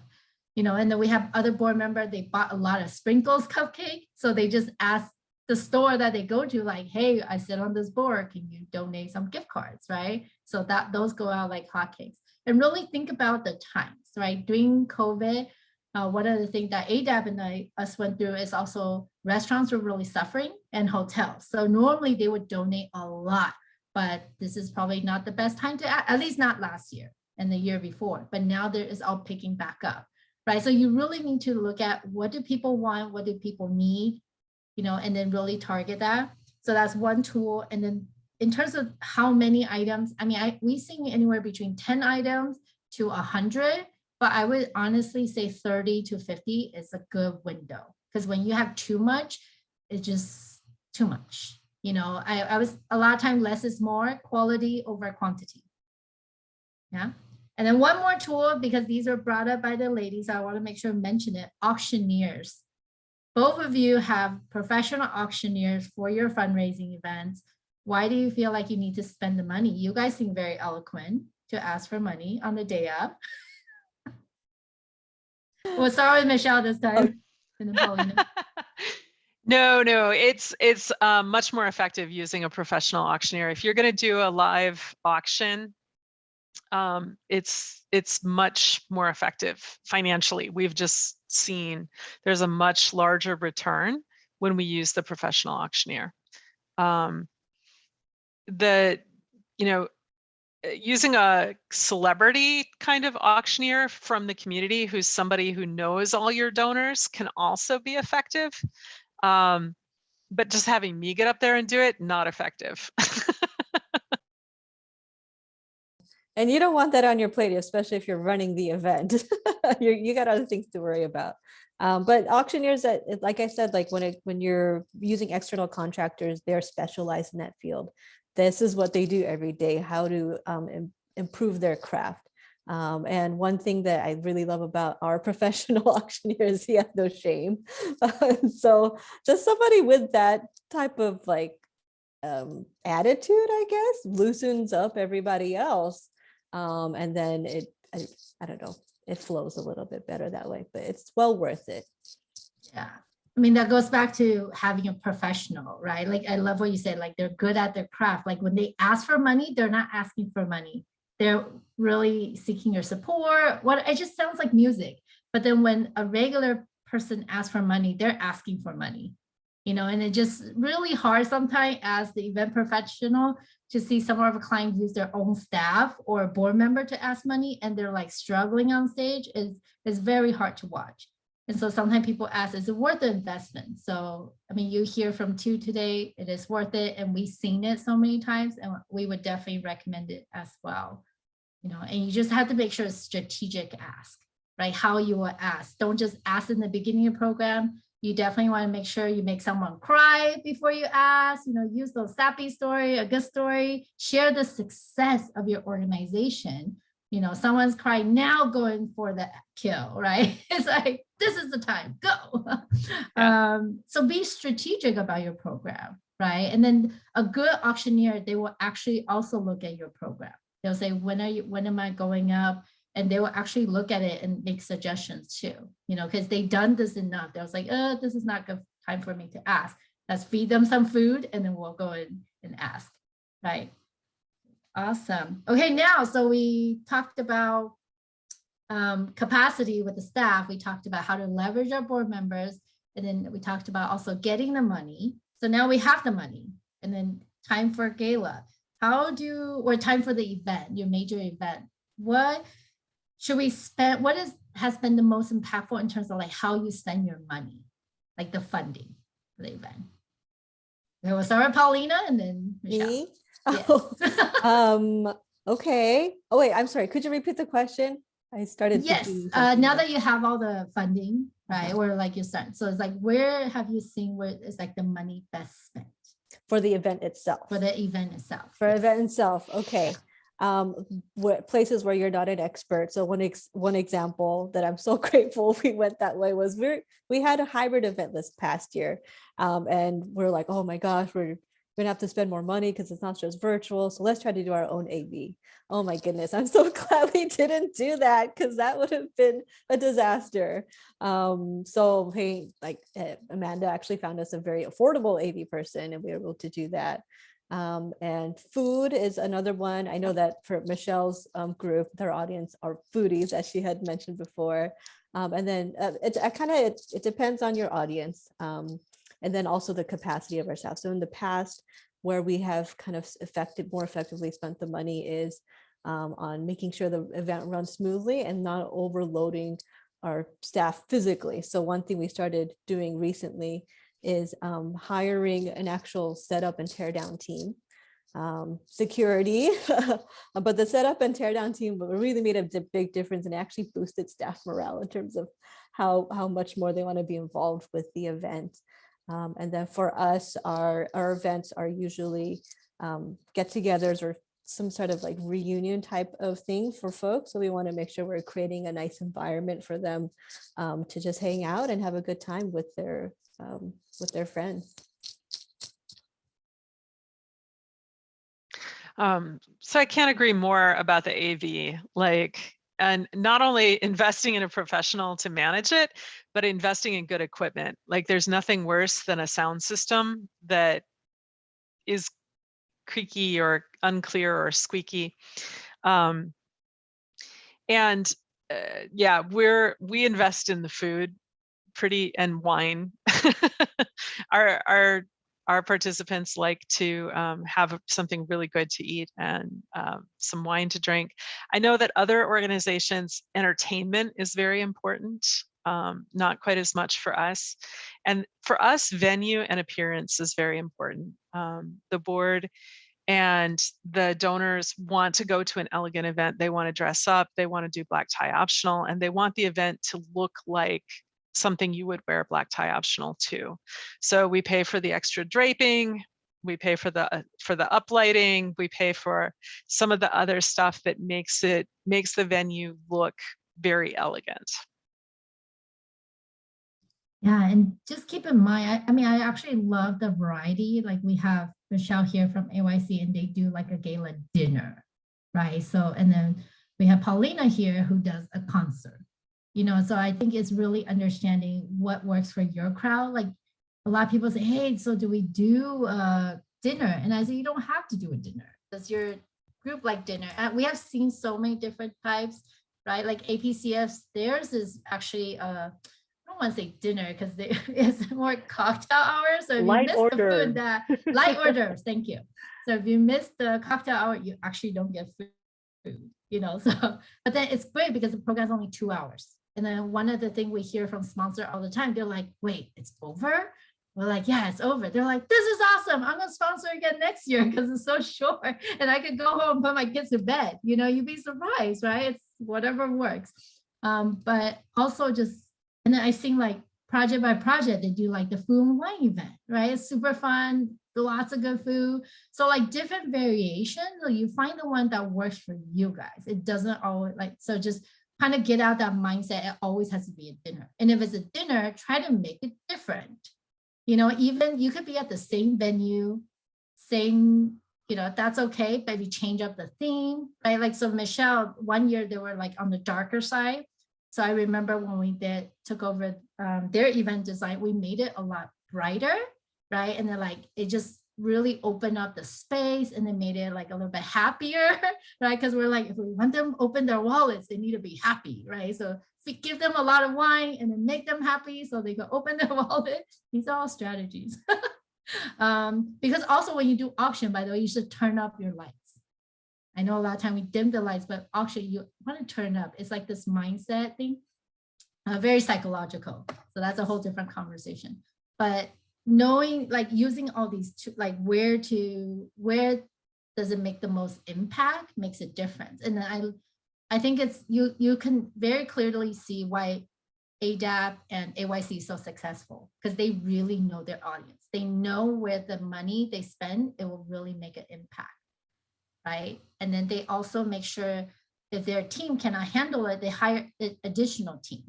And then we have other board member, they bought a lot of sprinkles cupcake. So they just asked the store that they go to, like, hey, I sit on this board, can you donate some gift cards, right? So those go out like hotcakes. And really think about the times, right? During COVID, one of the things that ADAP and us went through is also restaurants were really suffering and hotels. So normally they would donate a lot, but this is probably not the best time to, at least not last year and the year before, but now there is all picking back up, right? So you really need to look at what do people want, what do people need, and then really target that. So that's one tool. And then in terms of how many items, I mean, we see anywhere between 10 items to 100, but I would honestly say 30 to 50 is a good window, because when you have too much, it's just too much. I was a lot of time, less is more, quality over quantity. Yeah. And then one more tool, because these are brought up by the ladies, so I want to make sure to mention it, auctioneers. Both of you have professional auctioneers for your fundraising events. Why do you feel like you need to spend the money? You guys seem very eloquent to ask for money on the day up. We'll start with Michelle this time. And then Paulina. No, it's much more effective using a professional auctioneer. If you're going to do a live auction, it's much more effective financially. We've just seen there's a much larger return when we use the professional auctioneer. Using a celebrity kind of auctioneer from the community, who's somebody who knows all your donors, can also be effective. But just having me get up there and do it, not effective. And you don't want that on your plate, especially if you're running the event. You got other things to worry about. But auctioneers, like I said, like when you're using external contractors, they're specialized in that field. This is what they do every day, how to improve their craft. And one thing that I really love about our professional auctioneers, he has no shame. So just somebody with that type of attitude, I guess, loosens up everybody else. And then I don't know, it flows a little bit better that way, but it's well worth it. Yeah. I mean, that goes back to having a professional, right? Like, I love what you said, like they're good at their craft. Like when they ask for money, they're not asking for money they're really seeking your support. It just sounds like music. But then when a regular person asks for money, they're asking for money, and it's just really hard sometimes as the event professional to see some of our clients use their own staff or a board member to ask money, and they're like struggling on stage. Is very hard to watch. And so sometimes people ask, is it worth the investment? So, I mean, you hear from two today, it is worth it. And we've seen it so many times, and we would definitely recommend it as well. And you just have to make sure it's strategic ask, right? How you will ask. Don't just ask in the beginning of the program. You definitely want to make sure you make someone cry before you ask, use those sappy story, a good story, share the success of your organization. Someone's crying now, going for the kill, right? It's like, this is the time, go. Yeah. So be strategic about your program, right? And then a good auctioneer, they will actually also look at your program. They'll say, when am I going up? And they will actually look at it and make suggestions too, because they've done this enough. They was like, this is not good time for me to ask. Let's feed them some food and then we'll go in and ask, right? Awesome. Okay, now, so we talked about capacity with the staff. We talked about how to leverage our board members. And then we talked about also getting the money. So now we have the money, and then time for gala. Or time for the event, your major event. What should we spend? What has been the most impactful in terms of like how you spend your money, like the funding for the event? Okay, we'll start with Paulina and then Michelle. Me? Yes. Okay. Oh wait, I'm sorry. Could you repeat the question? I started. Yes. Now that you have all the funding, right, or like you start, so it's like, where have you seen where it's like the money best spent for the event itself? For the event itself. For event itself. Okay. Places where you're not an expert. So one example that I'm so grateful we went that way was we had a hybrid event this past year, and we're like, oh my gosh, we're gonna have to spend more money because it's not just virtual. So let's try to do our own AV. Oh my goodness, I'm so glad we didn't do that, because that would have been a disaster. So hey, like Amanda actually found us a very affordable AV person, and we were able to do that. And food is another one. I know that for Michelle's group, their audience are foodies, as she had mentioned before. And then it depends on your audience. And then also the capacity of our staff. So in the past, where we have kind of more effectively spent the money is on making sure the event runs smoothly and not overloading our staff physically. So one thing we started doing recently is hiring an actual setup and tear down team, security, but the setup and tear down team really made a big difference and actually boosted staff morale in terms of how much more they want to be involved with the event. And then for us, our events are usually get-togethers or some sort of like reunion type of thing for folks. So we want to make sure we're creating a nice environment for them to just hang out and have a good time with their friends. So I can't agree more about the AV, and not only investing in a professional to manage it, but investing in good equipment. Like there's nothing worse than a sound system that is creaky or unclear or squeaky. Yeah, we invest in the food and wine. Our participants like to have something really good to eat and some wine to drink. I know that other organizations, entertainment is very important, not quite as much for us. And for us, venue and appearance is very important. The board and the donors want to go to an elegant event. They want to dress up, they want to do black tie optional, and they want the event to look like something you would wear black tie optional to. So we pay for the extra draping, we pay for the uplighting, we pay for some of the other stuff that makes the venue look very elegant. Yeah, and just keep in mind, I actually love the variety. Like we have Michelle here from AYC, and they do like a gala dinner, right? So, and then we have Paulina here who does a concert. So I think it's really understanding what works for your crowd. Like a lot of people say, hey, so do we do dinner? And I say, you don't have to do a dinner. Does your group like dinner. And we have seen so many different types, right? Like APCF's, theirs is actually I don't want to say dinner because it's more cocktail hours. So if you miss the food, that light orders, thank you. So if you miss the cocktail hour, you actually don't get food, you know. So, but then it's great because the program's only 2 hours. And then one of the things we hear from sponsor all the time, they're like, wait, it's over? We're like, yeah, it's over. They're like, this is awesome. I'm gonna sponsor again next year because it's so short and I could go home and put my kids to bed. You know, you'd be surprised, right? It's whatever works. But also just, and then I think like project by project, they do like the food and wine event, right? It's super fun, lots of good food. So like different variations, so you find the one that works for you guys. It doesn't always like, so just kind of get out that mindset. It always has to be a dinner. And if it's a dinner, try to make it different. You know, even you could be at the same venue, same, you know, that's okay, but you change up the theme, right? Like, so Michelle, one year they were like on the darker side. So I remember when we took over their event design, we made it a lot brighter, right? And then like, it just really opened up the space and then made it like a little bit happier, right? Because we're like, if we want them to open their wallets, they need to be happy, right? So we give them a lot of wine and then make them happy so they can open their wallet. These are all strategies. Because also when you do auction, by the way, you should turn up your lights. I know a lot of time we dim the lights, but auction, you want to turn up. It's like this mindset thing, very psychological. So that's a whole different conversation. But knowing, like using all these, like where does it make the most impact makes a difference. And then I think it's, you can very clearly see why ADAP and AYC is so successful because they really know their audience. They know where the money they spend, it will really make an impact, right? And then they also make sure if their team cannot handle it, they hire an additional team.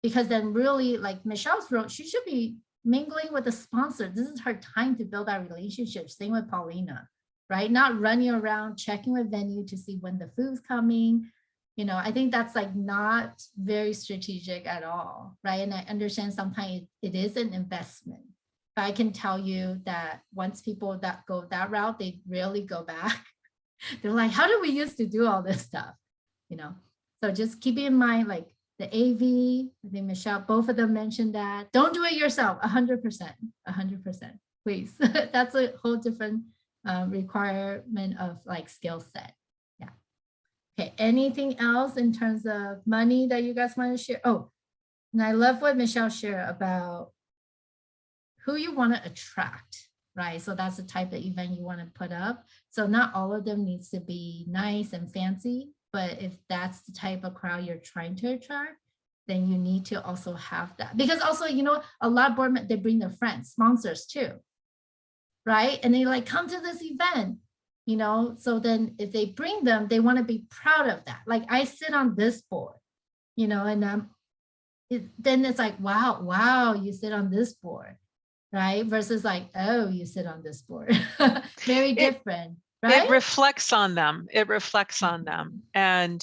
Because then really, like Michelle's role, she should be mingling with the sponsor. This is her time to build that relationship. Same with Paulina, right? Not running around checking with venue to see when the food's coming. You know, I think that's like not very strategic at all, right? And I understand sometimes it is an investment. But I can tell you that once people that go that route, they rarely go back. They're like, how did we used to do all this stuff? You know, so just keep in mind, like the AV, I think Michelle, both of them mentioned that. Don't do it yourself, 100%, please. That's a whole different requirement of like skill set. Yeah. Okay, anything else in terms of money that you guys want to share? Oh, and I love what Michelle shared about who you want to attract, right? So that's the type of event you want to put up. So not all of them needs to be nice and fancy, but if that's the type of crowd you're trying to attract, then you need to also have that. Because also, you know, a lot of board members, they bring their friends, sponsors too, right? And they like, come to this event, you know? So then if they bring them, they want to be proud of that. Like I sit on this board, you know, and then it's like, wow, you sit on this board, right? Versus like, oh, you sit on this board. Very different. Right? It reflects on them. It reflects on them. And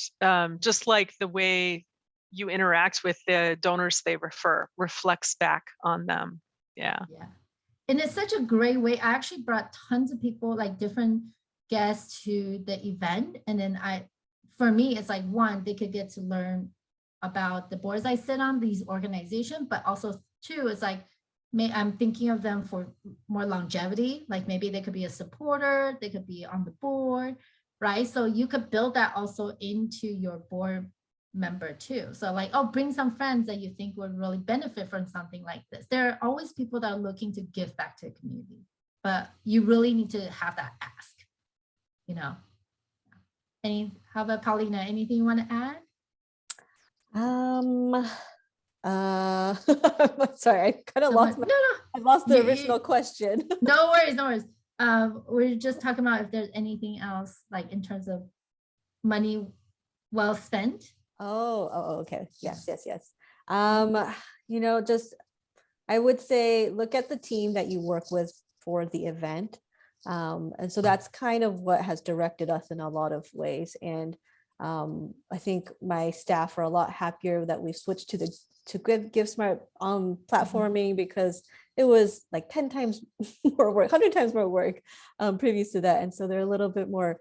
just like the way you interact with the donors they refer reflects back on them. Yeah. Yeah. And it's such a great way. I actually brought tons of people, like different guests to the event. And then for me, it's like one, they could get to learn about the boards I sit on, these organizations, but also two, it's like, I'm thinking of them for more longevity, like maybe they could be a supporter, they could be on the board, right? So you could build that also into your board member too. So like, oh, bring some friends that you think would really benefit from something like this. There are always people that are looking to give back to the community, but you really need to have that ask, you know. How about Paulina, anything you want to add? Sorry, I kind of lost I lost the original question. No worries. We're just talking about if there's anything else like in terms of money well spent. Oh, okay. Yes. You know, just I would say look at the team that you work with for the event. And so that's kind of what has directed us in a lot of ways. And I think my staff are a lot happier that we switched to GiveSmart platforming because it was like 10 times more work, 100 times more work previous to that. And so they're a little bit more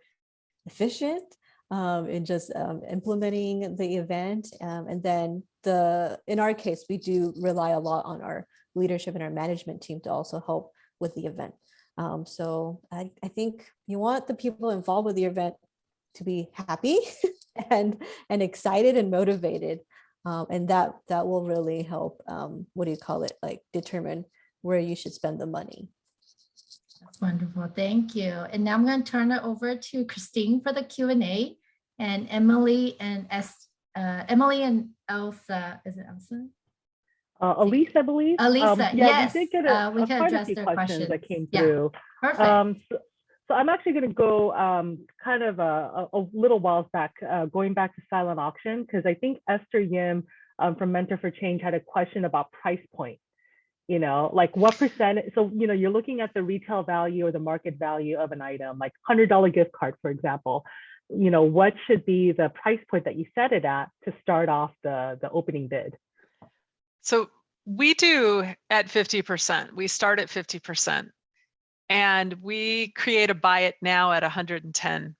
efficient in just implementing the event. And then in our case, we do rely a lot on our leadership and our management team to also help with the event. So I think you want the people involved with the event to be happy and excited and motivated. And that will really help, like determine where you should spend the money. That's wonderful. Thank you. And now I'm going to turn it over to Christine for the Q&A, and Emily and Elsa. Is it Elsa? Elise, I believe. Elisa, yeah, yes. We did get we can quite a address few their questions that came Yeah. through. Perfect. So I'm actually going to go kind of a little while back, going back to silent auction, because I think Esther Yim from Mentor for Change had a question about price point. Like what percent, so, you're looking at the retail value or the market value of an item, like $100 gift card, for example. What should be the price point that you set it at to start off the opening bid? So we do at 50%. We start at 50%. And we create a buy it now at 110%.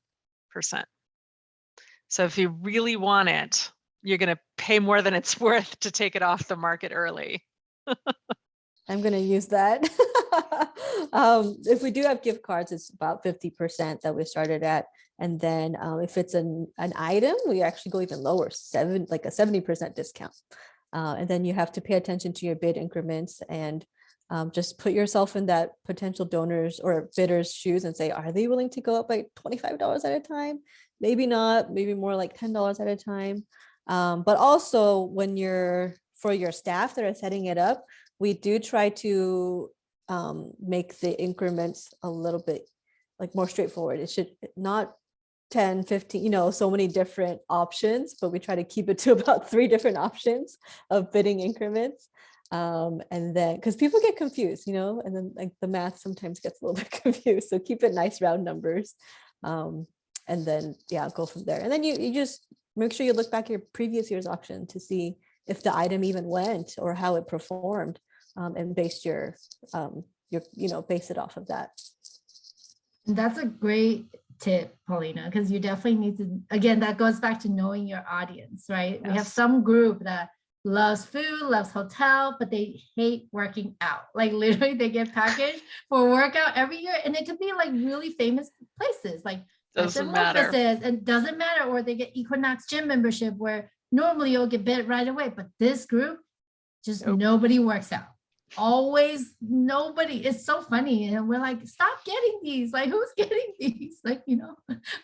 So if you really want it, you're going to pay more than it's worth to take it off the market early. I'm going to use that. If we do have gift cards, it's about 50% that we started at. And then if it's an item, we actually go even lower, like a 70% discount. And then you have to pay attention to your bid increments and just put yourself in that potential donors or bidders' shoes and say, are they willing to go up by $25 at a time? Maybe not, maybe more like $10 at a time. But also for your staff that are setting it up, we do try to make the increments a little bit like more straightforward. It should not 10, 15, so many different options, but we try to keep it to about 3 different options of bidding increments. And then because people get confused, and then like the math sometimes gets a little bit confused. So keep it nice round numbers. And then, go from there. And then you just make sure you look back at your previous year's auction to see if the item even went or how it performed, and base base it off of that. That's a great tip, Paulina, because you definitely need to, again, that goes back to knowing your audience, right? Yes. We have some group that loves food, loves hotel, but they hate working out. Like literally they get packaged for a workout every year. And it could be like really famous places, like doesn't matter. And doesn't matter. Or they get Equinox gym membership where normally you'll get bid right away. But this group, just nobody works out. Always nobody. It's so funny. And we're like, stop getting these. Like, who's getting these? Like,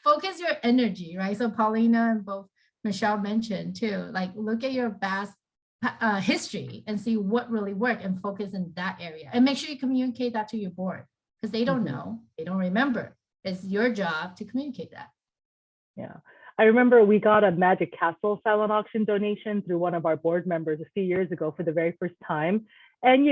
focus your energy, right? So Paulina and both Michelle mentioned too, like look at your past history and see what really worked and focus in that area. And make sure you communicate that to your board because they don't know, they don't remember. It's your job to communicate that. Yeah. I remember we got a Magic Castle silent auction donation through one of our board members a few years ago for the very first time. And,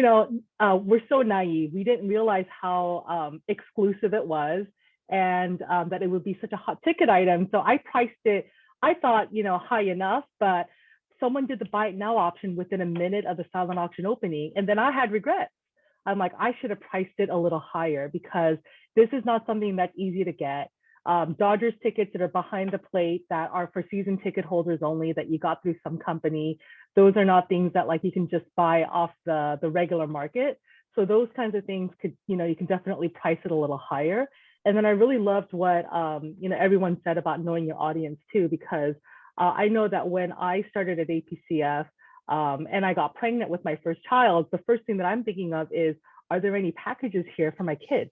we're so naive. We didn't realize how exclusive it was and that it would be such a hot ticket item. So I priced it, I thought, high enough, but someone did the buy it now option within a minute of the silent auction opening. And then I had regrets. I'm like, I should have priced it a little higher because this is not something that's easy to get. Dodgers tickets that are behind the plate that are for season ticket holders only that you got through some company. Those are not things that like you can just buy off the regular market. So those kinds of things could, you can definitely price it a little higher. And then I really loved what, everyone said about knowing your audience too, because I know that when I started at APCF and I got pregnant with my first child, the first thing that I'm thinking of is, are there any packages here for my kids?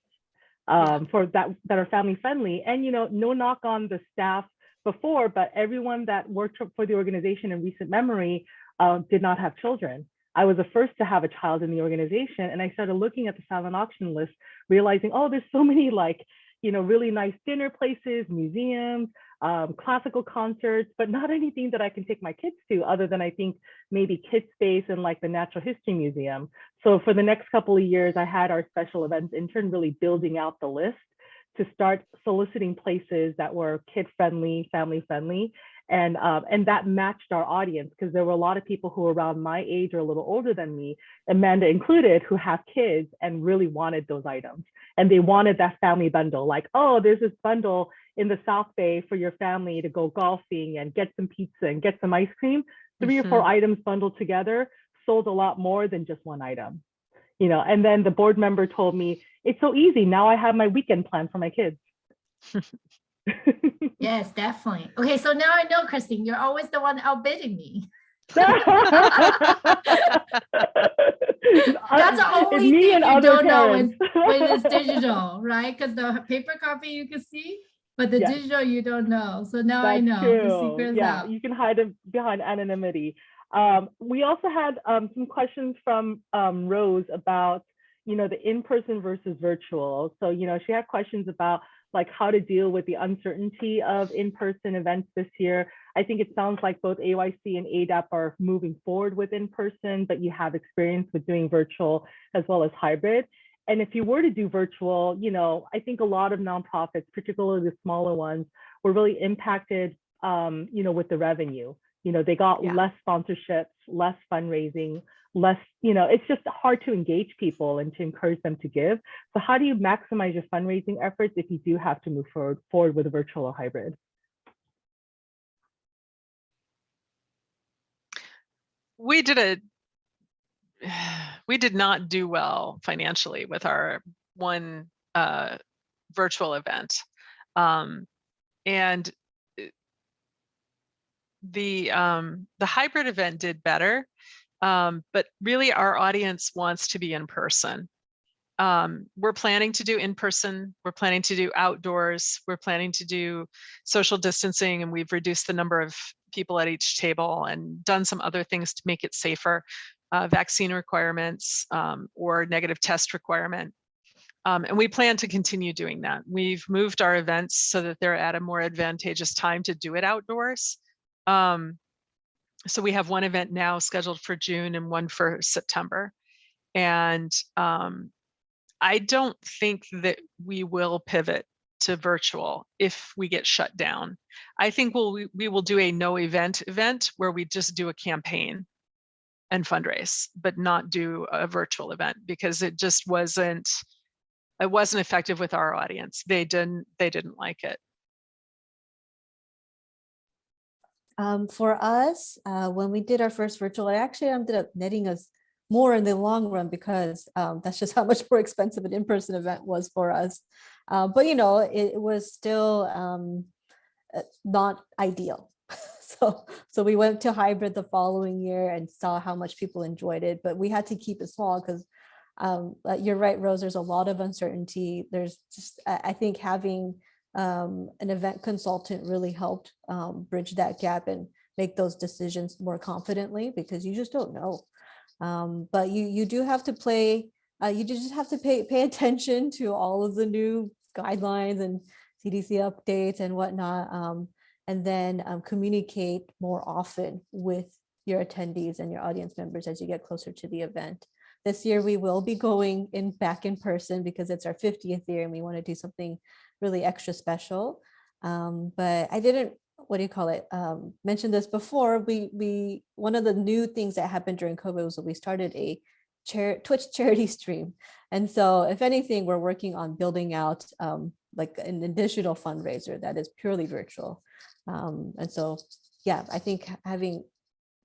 For that are family friendly. And no knock on the staff before, but everyone that worked for the organization in recent memory did not have children. I was the first to have a child in the organization, and I started looking at the silent auction list, realizing, oh, there's so many really nice dinner places, museums, classical concerts, but not anything that I can take my kids to other than I think maybe Kids Space and like the Natural History Museum. So for the next couple of years, I had our special events intern really building out the list to start soliciting places that were kid friendly, family friendly, and that matched our audience because there were a lot of people who were around my age or a little older than me, Amanda included, who have kids and really wanted those items. And they wanted that family bundle, like, oh, there's this bundle in the South Bay for your family to go golfing and get some pizza and get some ice cream, 3 or 4 items bundled together sold a lot more than just one item. You know, and then the board member told me, it's so easy. Now I have my weekend plan for my kids. Yes, definitely. Okay, so now I know, Christine, you're always the one outbidding me. That's That's the only me thing and you other don't know parents. when it's digital, right? Because the paper copy you can see, but the Yes. digital you don't know. So now I That's know the true. secret's Yeah, out. you can hide it behind anonymity. We also had some questions from Rose about, you know, the in-person versus virtual. So, you know, she had questions about like how to deal with the uncertainty of in-person events this year. I think it sounds like both AYC and ADAP are moving forward with in-person, but you have experience with doing virtual as well as hybrid. And if you were to do virtual, you know, I think a lot of nonprofits, particularly the smaller ones, were really impacted, you know, with the revenue. You know, they got less sponsorships, less fundraising, less, you know, it's just hard to engage people and to encourage them to give. So how do you maximize your fundraising efforts if you do have to move forward with a virtual or hybrid? We did not do well financially with our one virtual event. And the hybrid event did better, but really our audience wants to be in person. We're planning to do in person, we're planning to do outdoors, we're planning to do social distancing, and we've reduced the number of people at each table and done some other things to make it safer, vaccine requirements or negative test requirement. And we plan to continue doing that. We've moved our events so that they're at a more advantageous time to do it outdoors. So we have one event now scheduled for June and one for September. And I don't think that we will pivot to virtual if we get shut down. I think we will do a no event where we just do a campaign and fundraise, but not do a virtual event because it just wasn't effective with our audience. They didn't like it. For us, when we did our first virtual, it actually ended up netting us more in the long run because that's just how much more expensive an in-person event was for us. But you know, it was still not ideal. So we went to hybrid the following year and saw how much people enjoyed it. But we had to keep it small because you're right, Rose. There's a lot of uncertainty. There's just I think having an event consultant really helped bridge that gap and make those decisions more confidently because you just don't know. But you do have to you just have to pay attention to all of the new guidelines and CDC updates and whatnot, and then communicate more often with your attendees and your audience members as you get closer to the event. This year we will be going back in person because it's our 50th year and we want to do something really extra special. But I didn't, mention this before. We one of the new things that happened during COVID was that we started a Twitch charity stream. And so if anything, we're working on building out like an additional fundraiser that is purely virtual. And so, yeah, I think having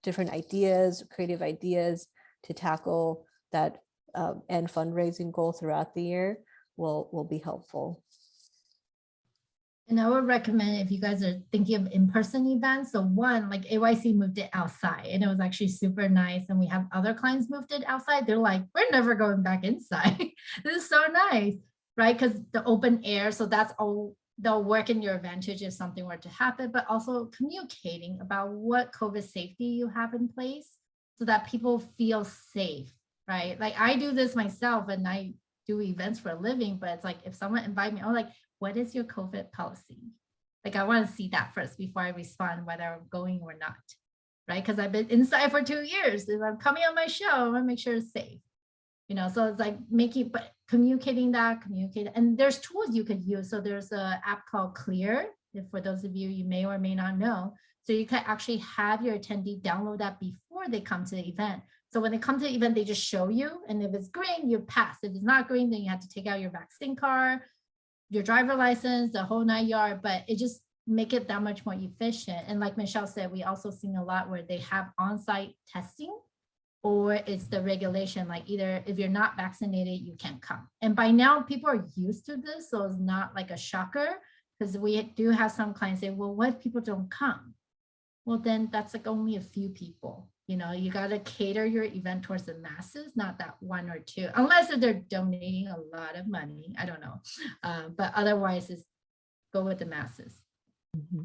different ideas, creative ideas to tackle that end fundraising goal throughout the year will be helpful. And I would recommend if you guys are thinking of in-person events. So one, like AYC moved it outside and it was actually super nice. And we have other clients moved it outside. They're like, we're never going back inside. This is so nice, right? Because the open air, so that's all, they'll work in your advantage if something were to happen, but also communicating about what COVID safety you have in place so that people feel safe, right? Like I do this myself and I do events for a living, but it's like, if someone invite me, I'm like, what is your COVID policy? Like, I want to see that first before I respond whether I'm going or not, right? Because I've been inside for 2 years. If I'm coming on my show, I want to make sure it's safe, you know? So it's like but communicating that, and there's tools you could use. So there's an app called Clear, for those of you may or may not know. So you can actually have your attendee download that before they come to the event. So when they come to the event, they just show you, and if it's green, you pass. If it's not green, then you have to take out your vaccine card, your driver license, the whole 9 yard, but it just make it that much more efficient. And like Michelle said, we also seen a lot where they have on-site testing, or it's the regulation, like either if you're not vaccinated, you can't come. And by now people are used to this, so it's not like a shocker, because we do have some clients say, well, what if people don't come? Well, then that's like only a few people. You know, you got to cater your event towards the masses, not that one or two, unless if they're donating a lot of money. I don't know. But otherwise, is go with the masses. Mm-hmm.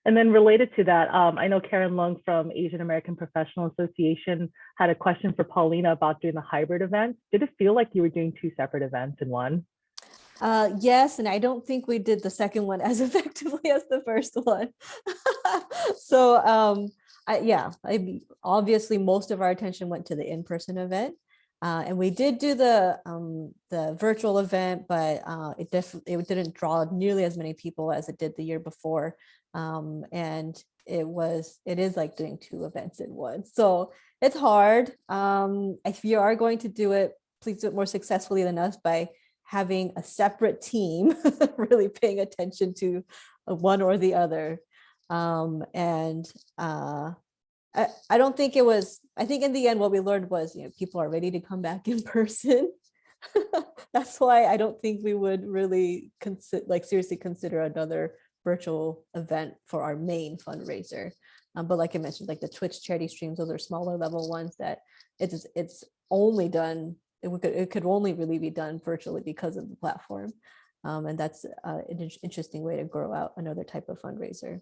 And then related to that, I know Karen Lung from Asian American Professional Association had a question for Paulina about doing the hybrid event. Did it feel like you were doing two separate events in one? Yes, and I don't think we did the second one as effectively as the first one. So obviously most of our attention went to the in-person event. And we did do the virtual event, but it didn't draw nearly as many people as it did the year before. And it is like doing two events in one. So it's hard. If you are going to do it, please do it more successfully than us by having a separate team really paying attention to one or the other. I don't think it was, I think in the end, what we learned was, people are ready to come back in person. That's why I don't think we would really seriously consider another virtual event for our main fundraiser. But like I mentioned, like the Twitch charity streams, those are smaller level ones that it's only done, it could only really be done virtually because of the platform. And that's an interesting way to grow out another type of fundraiser.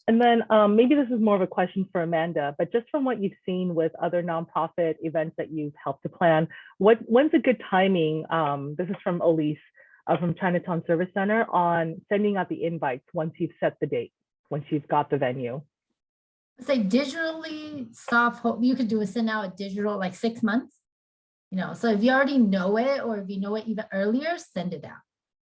And then maybe this is more of a question for Amanda, but just from what you've seen with other nonprofit events that you've helped to plan, when's a good timing? This is from Elise from Chinatown Service Center on sending out the invites once you've set the date, once you've got the venue. Say digitally you could do a send out a digital like 6 months, so if you already know it, or if you know it even earlier, send it out.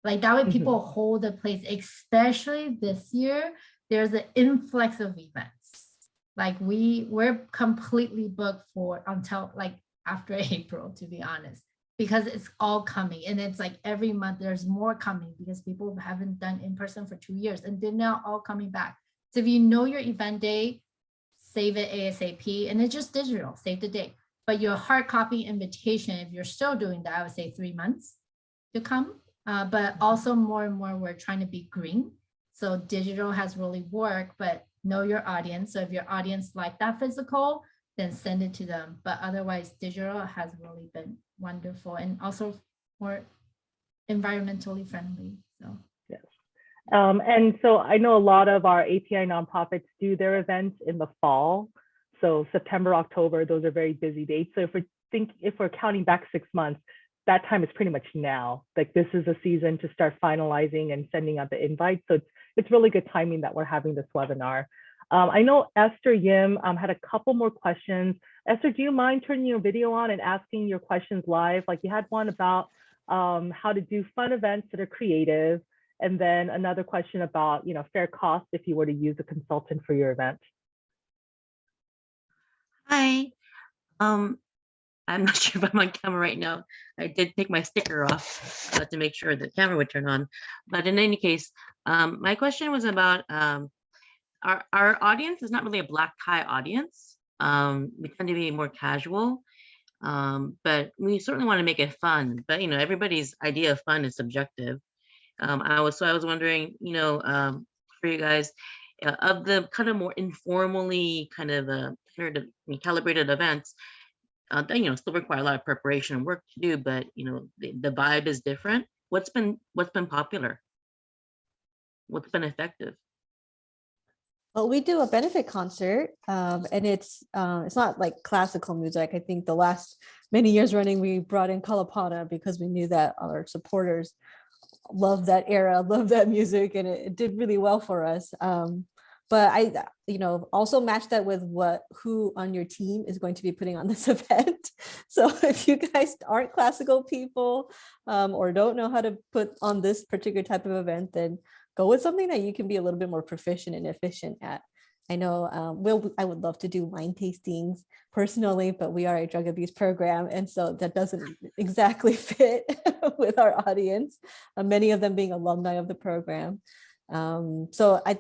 Like that way people hold the place, especially this year. There's an influx of events. Like we're completely booked for until like after April, to be honest, because it's all coming. And it's like every month there's more coming because people haven't done in person for 2 years and they're now all coming back. So if you know your event day, save it ASAP, and it's just digital, save the date. But your hard copy invitation, if you're still doing that, I would say 3 months to come. But also more and more, we're trying to be green. So digital has really worked, but know your audience. So if your audience like that physical, then send it to them. But otherwise, digital has really been wonderful and also more environmentally friendly. So yes. And so I know a lot of our API nonprofits do their events in the fall. So September, October, those are very busy dates. So if we're counting back 6 months, that time is pretty much now. Like this is a season to start finalizing and sending out the invites. So it's really good timing that we're having this webinar. I know Esther Yim had a couple more questions. Esther, do you mind turning your video on and asking your questions live? Like you had one about how to do fun events that are creative, and then another question about fair cost if you were to use a consultant for your event. Hi. I'm not sure if I'm on camera right now. I did take my sticker off to make sure the camera would turn on. But in any case, my question was about our audience is not really a black tie audience. We tend to be more casual, but we certainly want to make it fun. But everybody's idea of fun is subjective. I was wondering, for you guys, of the kind of more informally kind of calibrated events. That still require a lot of preparation and work to do, but the vibe is different. What's been popular? What's been effective? Well, we do a benefit concert, and it's not like classical music. I think the last many years running, we brought in Kalapana because we knew that our supporters love that era, love that music, and it did really well for us. But I, also match that with who on your team is going to be putting on this event. So if you guys aren't classical people or don't know how to put on this particular type of event, then go with something that you can be a little bit more proficient and efficient at. I know, I would love to do wine tastings personally, but we are a drug abuse program, and so that doesn't exactly fit with our audience, many of them being alumni of the program. So I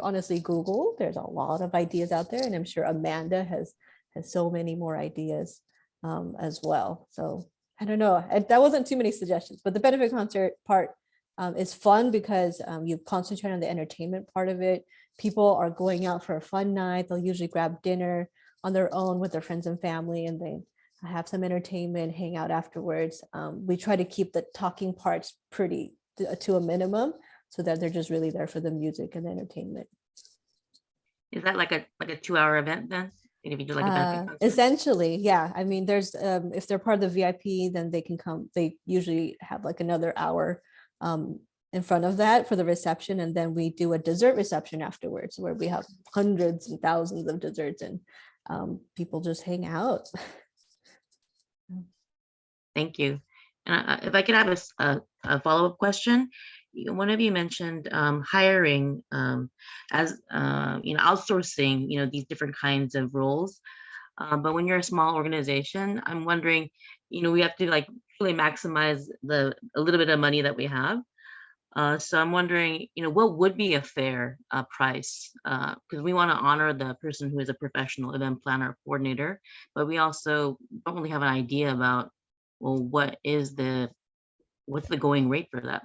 honestly Google, there's a lot of ideas out there, and I'm sure Amanda has so many more ideas as well. So I don't know, that wasn't too many suggestions, but the benefit concert part is fun because you concentrate on the entertainment part of it. People are going out for a fun night. They'll usually grab dinner on their own with their friends and family, and they have some entertainment, hang out afterwards. We try to keep the talking parts pretty to a minimum so that they're just really there for the music and the entertainment. Is that like a 2-hour event then? If you do like a benefit concert? Essentially, yeah. I mean, there's if they're part of the VIP, then they can come. They usually have like another hour in front of that for the reception, and then we do a dessert reception afterwards where we have hundreds and thousands of desserts, and people just hang out. Thank you. And if I could have a follow-up question. One of you mentioned hiring as outsourcing, these different kinds of roles. But when you're a small organization, I'm wondering, we have to like really maximize a little bit of money that we have. So I'm wondering, what would be a fair price? Because we want to honor the person who is a professional event planner or coordinator, but we also don't really have an idea about, well, what's the going rate for that?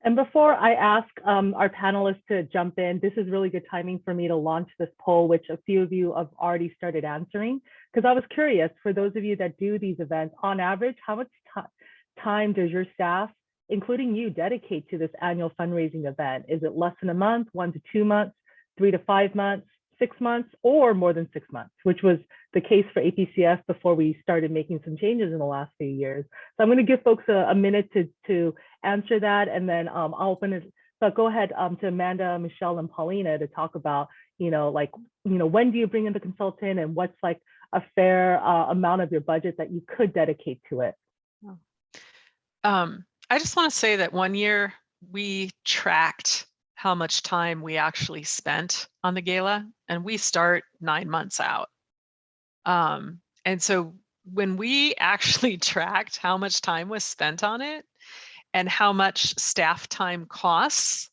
And before I ask our panelists to jump in, this is really good timing for me to launch this poll, which a few of you have already started answering, because I was curious, for those of you that do these events, on average, how much time does your staff, including you, dedicate to this annual fundraising event? Is it less than a month, 1 to 2 months, 3 to 5 months, 6 months, or more than 6 months, which was the case for APCF before we started making some changes in the last few years? So I'm going to give folks a minute to answer that, and then I'll open it. But go ahead to Amanda, Michelle, and Paulina to talk about, when do you bring in the consultant, and what's like a fair amount of your budget that you could dedicate to it? I just want to say that one year we tracked how much time we actually spent on the gala, and we start 9 months out. And so when we actually tracked how much time was spent on it and how much staff time costs,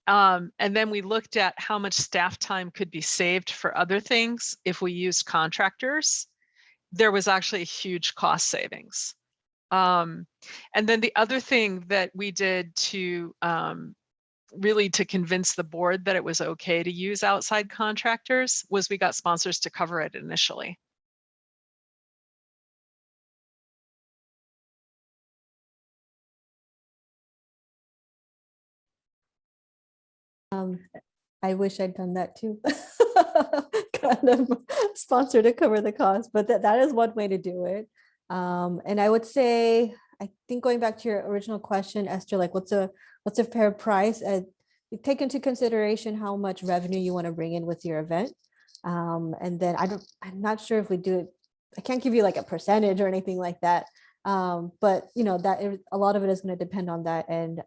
and then we looked at how much staff time could be saved for other things if we used contractors, there was actually a huge cost savings. And then the other thing that we did to really to convince the board that it was okay to use outside contractors was we got sponsors to cover it initially. I wish I'd done that too. Kind of sponsor to cover the cost, but that is one way to do it. And I would say, I think going back to your original question, Esther, like what's a fair price? You take into consideration how much revenue you want to bring in with your event. And then I'm not sure if we do it. I can't give you like a percentage or anything like that. But a lot of it is going to depend on that. And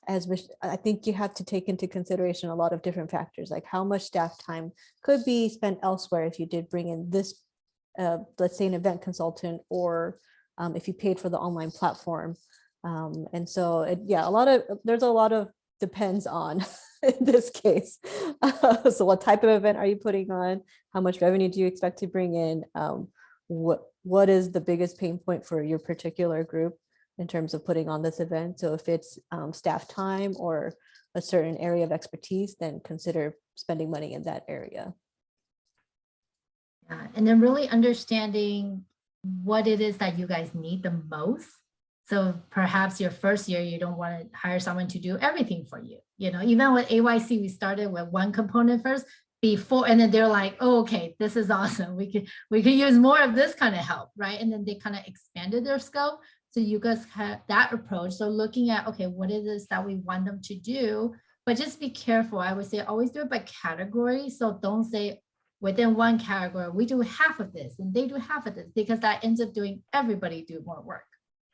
I think you have to take into consideration a lot of different factors, like how much staff time could be spent elsewhere if you did bring in this, let's say, an event consultant, or if you paid for the online platform. And so, there's a lot of depends on in this case. So what type of event are you putting on? How much revenue do you expect to bring in? What is the biggest pain point for your particular group in terms of putting on this event? So if it's staff time or a certain area of expertise, then consider spending money in that area. Yeah, and then really understanding what it is that you guys need the most. So perhaps your first year, you don't want to hire someone to do everything for you. Even with AYC, we started with one component first before, and then they're like, oh, okay, this is awesome. We could use more of this kind of help, right? And then they kind of expanded their scope. So you guys have that approach. So looking at, okay, what it is that we want them to do, but just be careful. I would say always do it by category. So don't say within one category, we do half of this and they do half of this, because that ends up doing everybody do more work.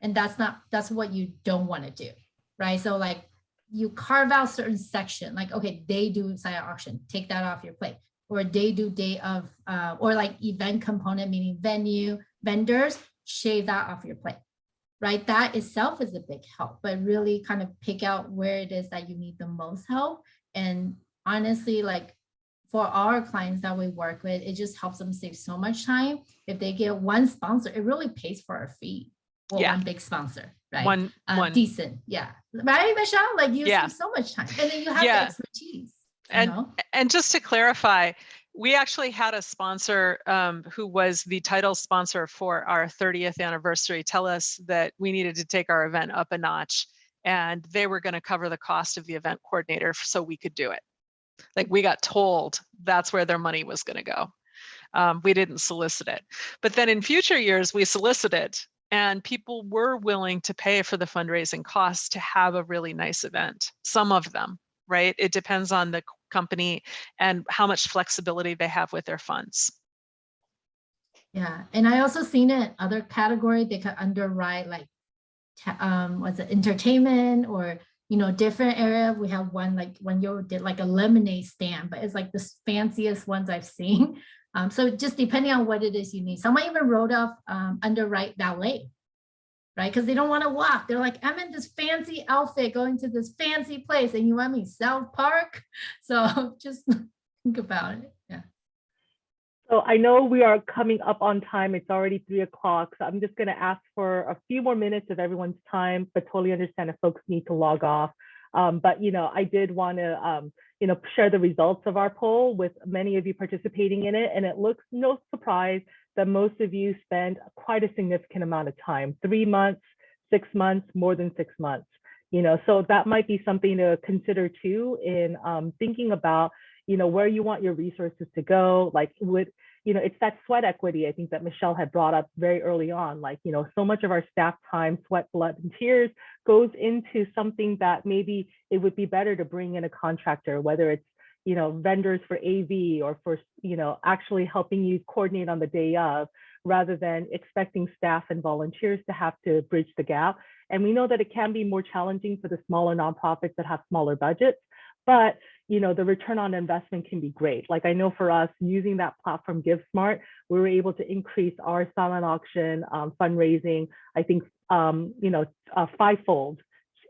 And that's what you don't want to do, right? So like you carve out certain section, like, okay, they do silent auction, take that off your plate, or they do day of, or like event component, meaning venue, vendors, shave that off your plate, right? That itself is a big help, but really kind of pick out where it is that you need the most help. And honestly, like for our clients that we work with, it just helps them save so much time. If they get one sponsor, it really pays for our fee. Well, Yeah. one big sponsor, right? One. Decent, yeah. Right, Michelle? Like you Yeah. save so much time, and then you have the Yeah. expertise. You And know? and just to clarify, we actually had a sponsor who was the title sponsor for our 30th anniversary tell us that we needed to take our event up a notch, and they were going to cover the cost of the event coordinator so we could do it. Like we got told that's where their money was going to go. We didn't solicit it. But then in future years, we solicited, and people were willing to pay for the fundraising costs to have a really nice event. Some of them, right? It depends on the company and how much flexibility they have with their funds. Yeah, and I also seen it other category they could underwrite, like was it entertainment, or different area. We have one like when you did like a lemonade stand, but it's like the fanciest ones I've seen. So just depending on what it is you need. Someone even wrote off underwrite ballet, right? Because they don't want to walk. They're like, I'm in this fancy outfit going to this fancy place, and you want me South Park? So just think about it. Yeah. So I know we are coming up on time. It's already 3 o'clock. So I'm just going to ask for a few more minutes of everyone's time, but totally understand if folks need to log off. But I did want to share the results of our poll with many of you participating in it, and it looks no surprise that most of you spend quite a significant amount of time, 3 months, 6 months, more than 6 months. So that might be something to consider too in thinking about where you want your resources to go. Like it's that sweat equity, I think, that Michelle had brought up very early on. Like, so much of our staff time, sweat, blood, and tears goes into something that maybe it would be better to bring in a contractor, whether it's, vendors for AV or for, actually helping you coordinate on the day of, rather than expecting staff and volunteers to have to bridge the gap. And we know that it can be more challenging for the smaller nonprofits that have smaller budgets, but the return on investment can be great. Like I know for us, using that platform GiveSmart, we were able to increase our silent auction fundraising, I think, fivefold,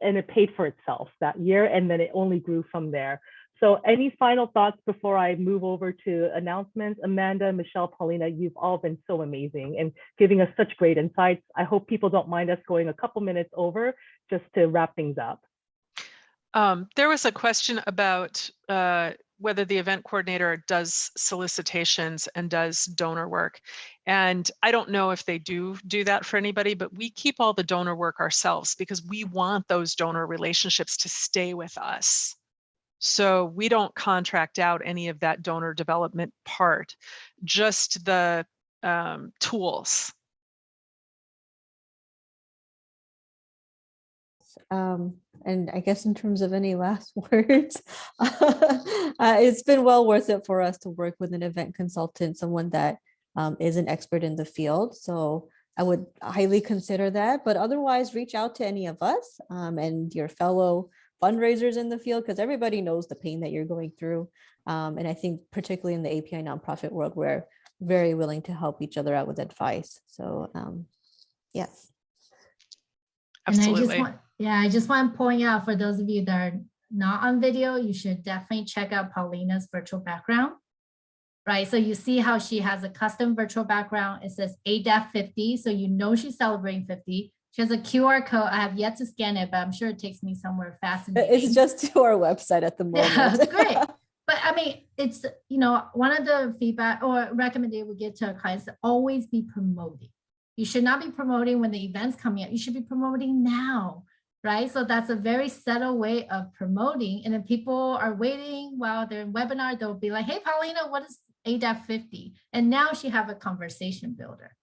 and it paid for itself that year, and then it only grew from there. So any final thoughts before I move over to announcements? Amanda, Michelle, Paulina, you've all been so amazing and giving us such great insights. I hope people don't mind us going a couple minutes over just to wrap things up. There was a question about whether the event coordinator does solicitations and does donor work. And I don't know if they do that for anybody, but we keep all the donor work ourselves because we want those donor relationships to stay with us. So we don't contract out any of that donor development part, just the tools. And I guess in terms of any last words, it's been well worth it for us to work with an event consultant, someone that is an expert in the field. So I would highly consider that, but otherwise reach out to any of us and your fellow fundraisers in the field, because everybody knows the pain that you're going through. And I think particularly in the API nonprofit world, we're very willing to help each other out with advice. So yes. Absolutely. And I just want to point out for those of you that are not on video, you should definitely check out Paulina's virtual background, right? So you see how she has a custom virtual background. It says ADAF 50, so she's celebrating 50. She has a QR code. I have yet to scan it, but I'm sure it takes me somewhere fascinating. It's just to our website at the moment. Yeah, great. But I mean, it's, one of the feedback or recommendation we get to our clients to always be promoting. You should not be promoting when the event's coming up. You should be promoting now, right? So that's a very subtle way of promoting. And then people are waiting while they're in webinar, they'll be like, hey, Paulina, what is ADAF 50? And now she have a conversation builder,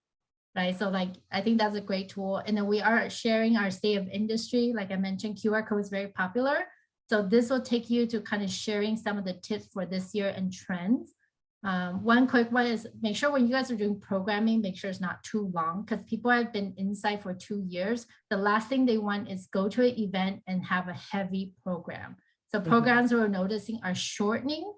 right? So I think that's a great tool. And then we are sharing our state of industry. Like I mentioned, QR code is very popular. So this will take you to kind of sharing some of the tips for this year and trends. One quick one is make sure when you guys are doing programming, make sure it's not too long because people have been inside for 2 years. The last thing they want is go to an event and have a heavy program. So programs we're noticing are shortening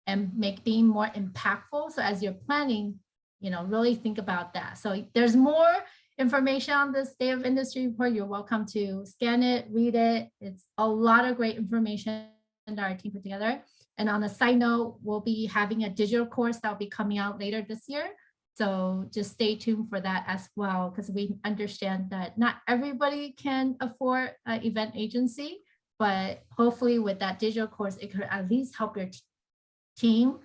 and being more impactful. So as you're planning, really think about that. So there's more information on the State of Industry report. You're welcome to scan it, read it. It's a lot of great information that our team put together. And on a side note, we'll be having a digital course that'll be coming out later this year. So just stay tuned for that as well, because we understand that not everybody can afford an event agency, but hopefully with that digital course, it could at least help your team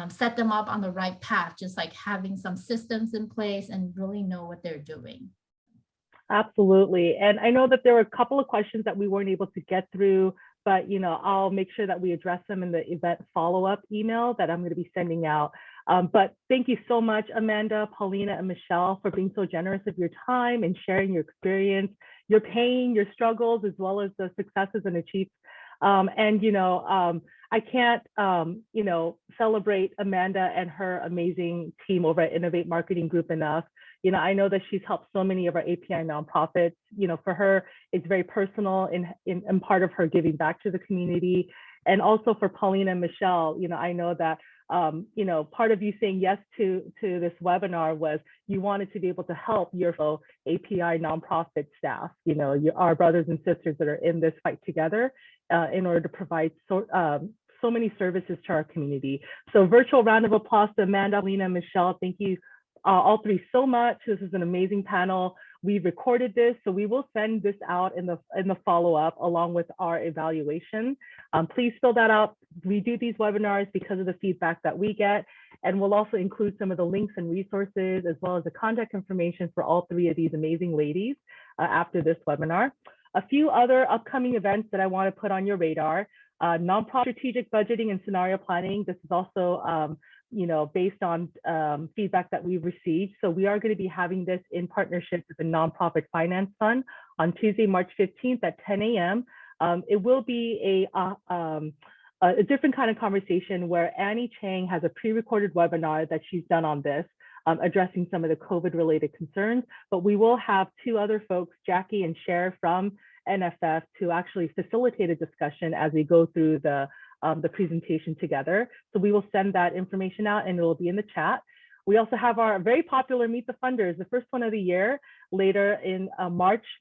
set them up on the right path, just like having some systems in place and really know what they're doing. Absolutely. And I know that there were a couple of questions that we weren't able to get through, but I'll make sure that we address them in the event follow-up email that I'm going to be sending out. But thank you so much, Amanda, Paulina, and Michelle, for being so generous of your time and sharing your experience, your pain, your struggles, as well as the successes and achievements. I can't, celebrate Amanda and her amazing team over at Innovate Marketing Group enough. I know that she's helped so many of our API nonprofits. For her, it's very personal in part of her giving back to the community. And also for Paulina and Michelle, I know that, part of you saying yes to this webinar was you wanted to be able to help your fellow API nonprofit staff, our brothers and sisters that are in this fight together in order to provide so many services to our community. So virtual round of applause to Amanda, Paulina, and Michelle. Thank you all three so much. This is an amazing panel. We recorded this, so we will send this out in the follow-up along with our evaluation. Please fill that out. We do these webinars because of the feedback that we get, and we'll also include some of the links and resources as well as the contact information for all three of these amazing ladies after this webinar. A few other upcoming events that I want to put on your radar. Nonprofit strategic budgeting and scenario planning. This is also based on feedback that we've received. So we are going to be having this in partnership with the Nonprofit Finance Fund on Tuesday, March 15th at 10 a.m. It will be a different kind of conversation where Annie Chang has a pre-recorded webinar that she's done on this, addressing some of the COVID-related concerns. But we will have two other folks, Jackie and Cher from NFF, to actually facilitate a discussion as we go through the presentation together. So we will send that information out and it will be in the chat. We also have our very popular Meet the Funders, the first one of the year, later in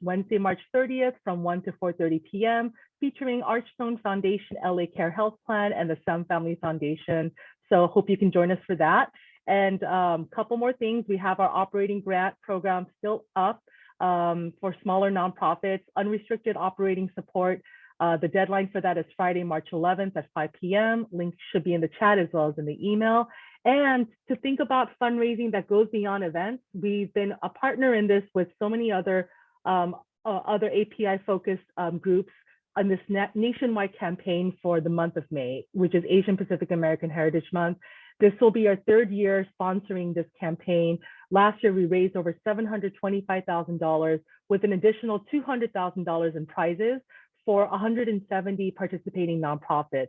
Wednesday, March 30th from 1 to 4:30 p.m., featuring Archstone Foundation, LA Care Health Plan, and the Sun Family Foundation. So hope you can join us for that. And a couple more things. We have our operating grant program still up for smaller nonprofits, unrestricted operating support. The deadline for that is Friday, March 11th at 5 p.m. Links should be in the chat as well as in the email. And to think about fundraising that goes beyond events, we've been a partner in this with so many other API-focused groups on this nationwide campaign for the month of May, which is Asian Pacific American Heritage Month. This will be our third year sponsoring this campaign. Last year, we raised over $725,000 with an additional $200,000 in prizes for 170 participating nonprofits.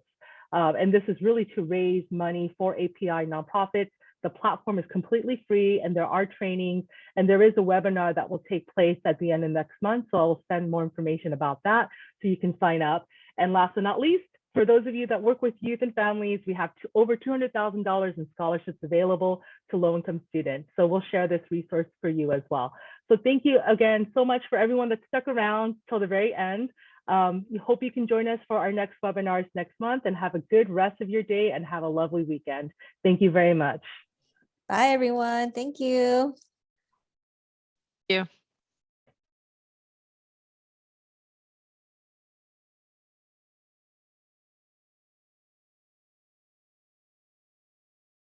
And this is really to raise money for API nonprofits. The platform is completely free and there are trainings, and there is a webinar that will take place at the end of next month. So I'll send more information about that so you can sign up. And last but not least, for those of you that work with youth and families, we have over $200,000 in scholarships available to low-income students. So we'll share this resource for you as well. So thank you again so much for everyone that stuck around till the very end. We hope you can join us for our next webinars next month, and have a good rest of your day and have a lovely weekend. Thank you very much. Bye, everyone. Thank you. Thank you.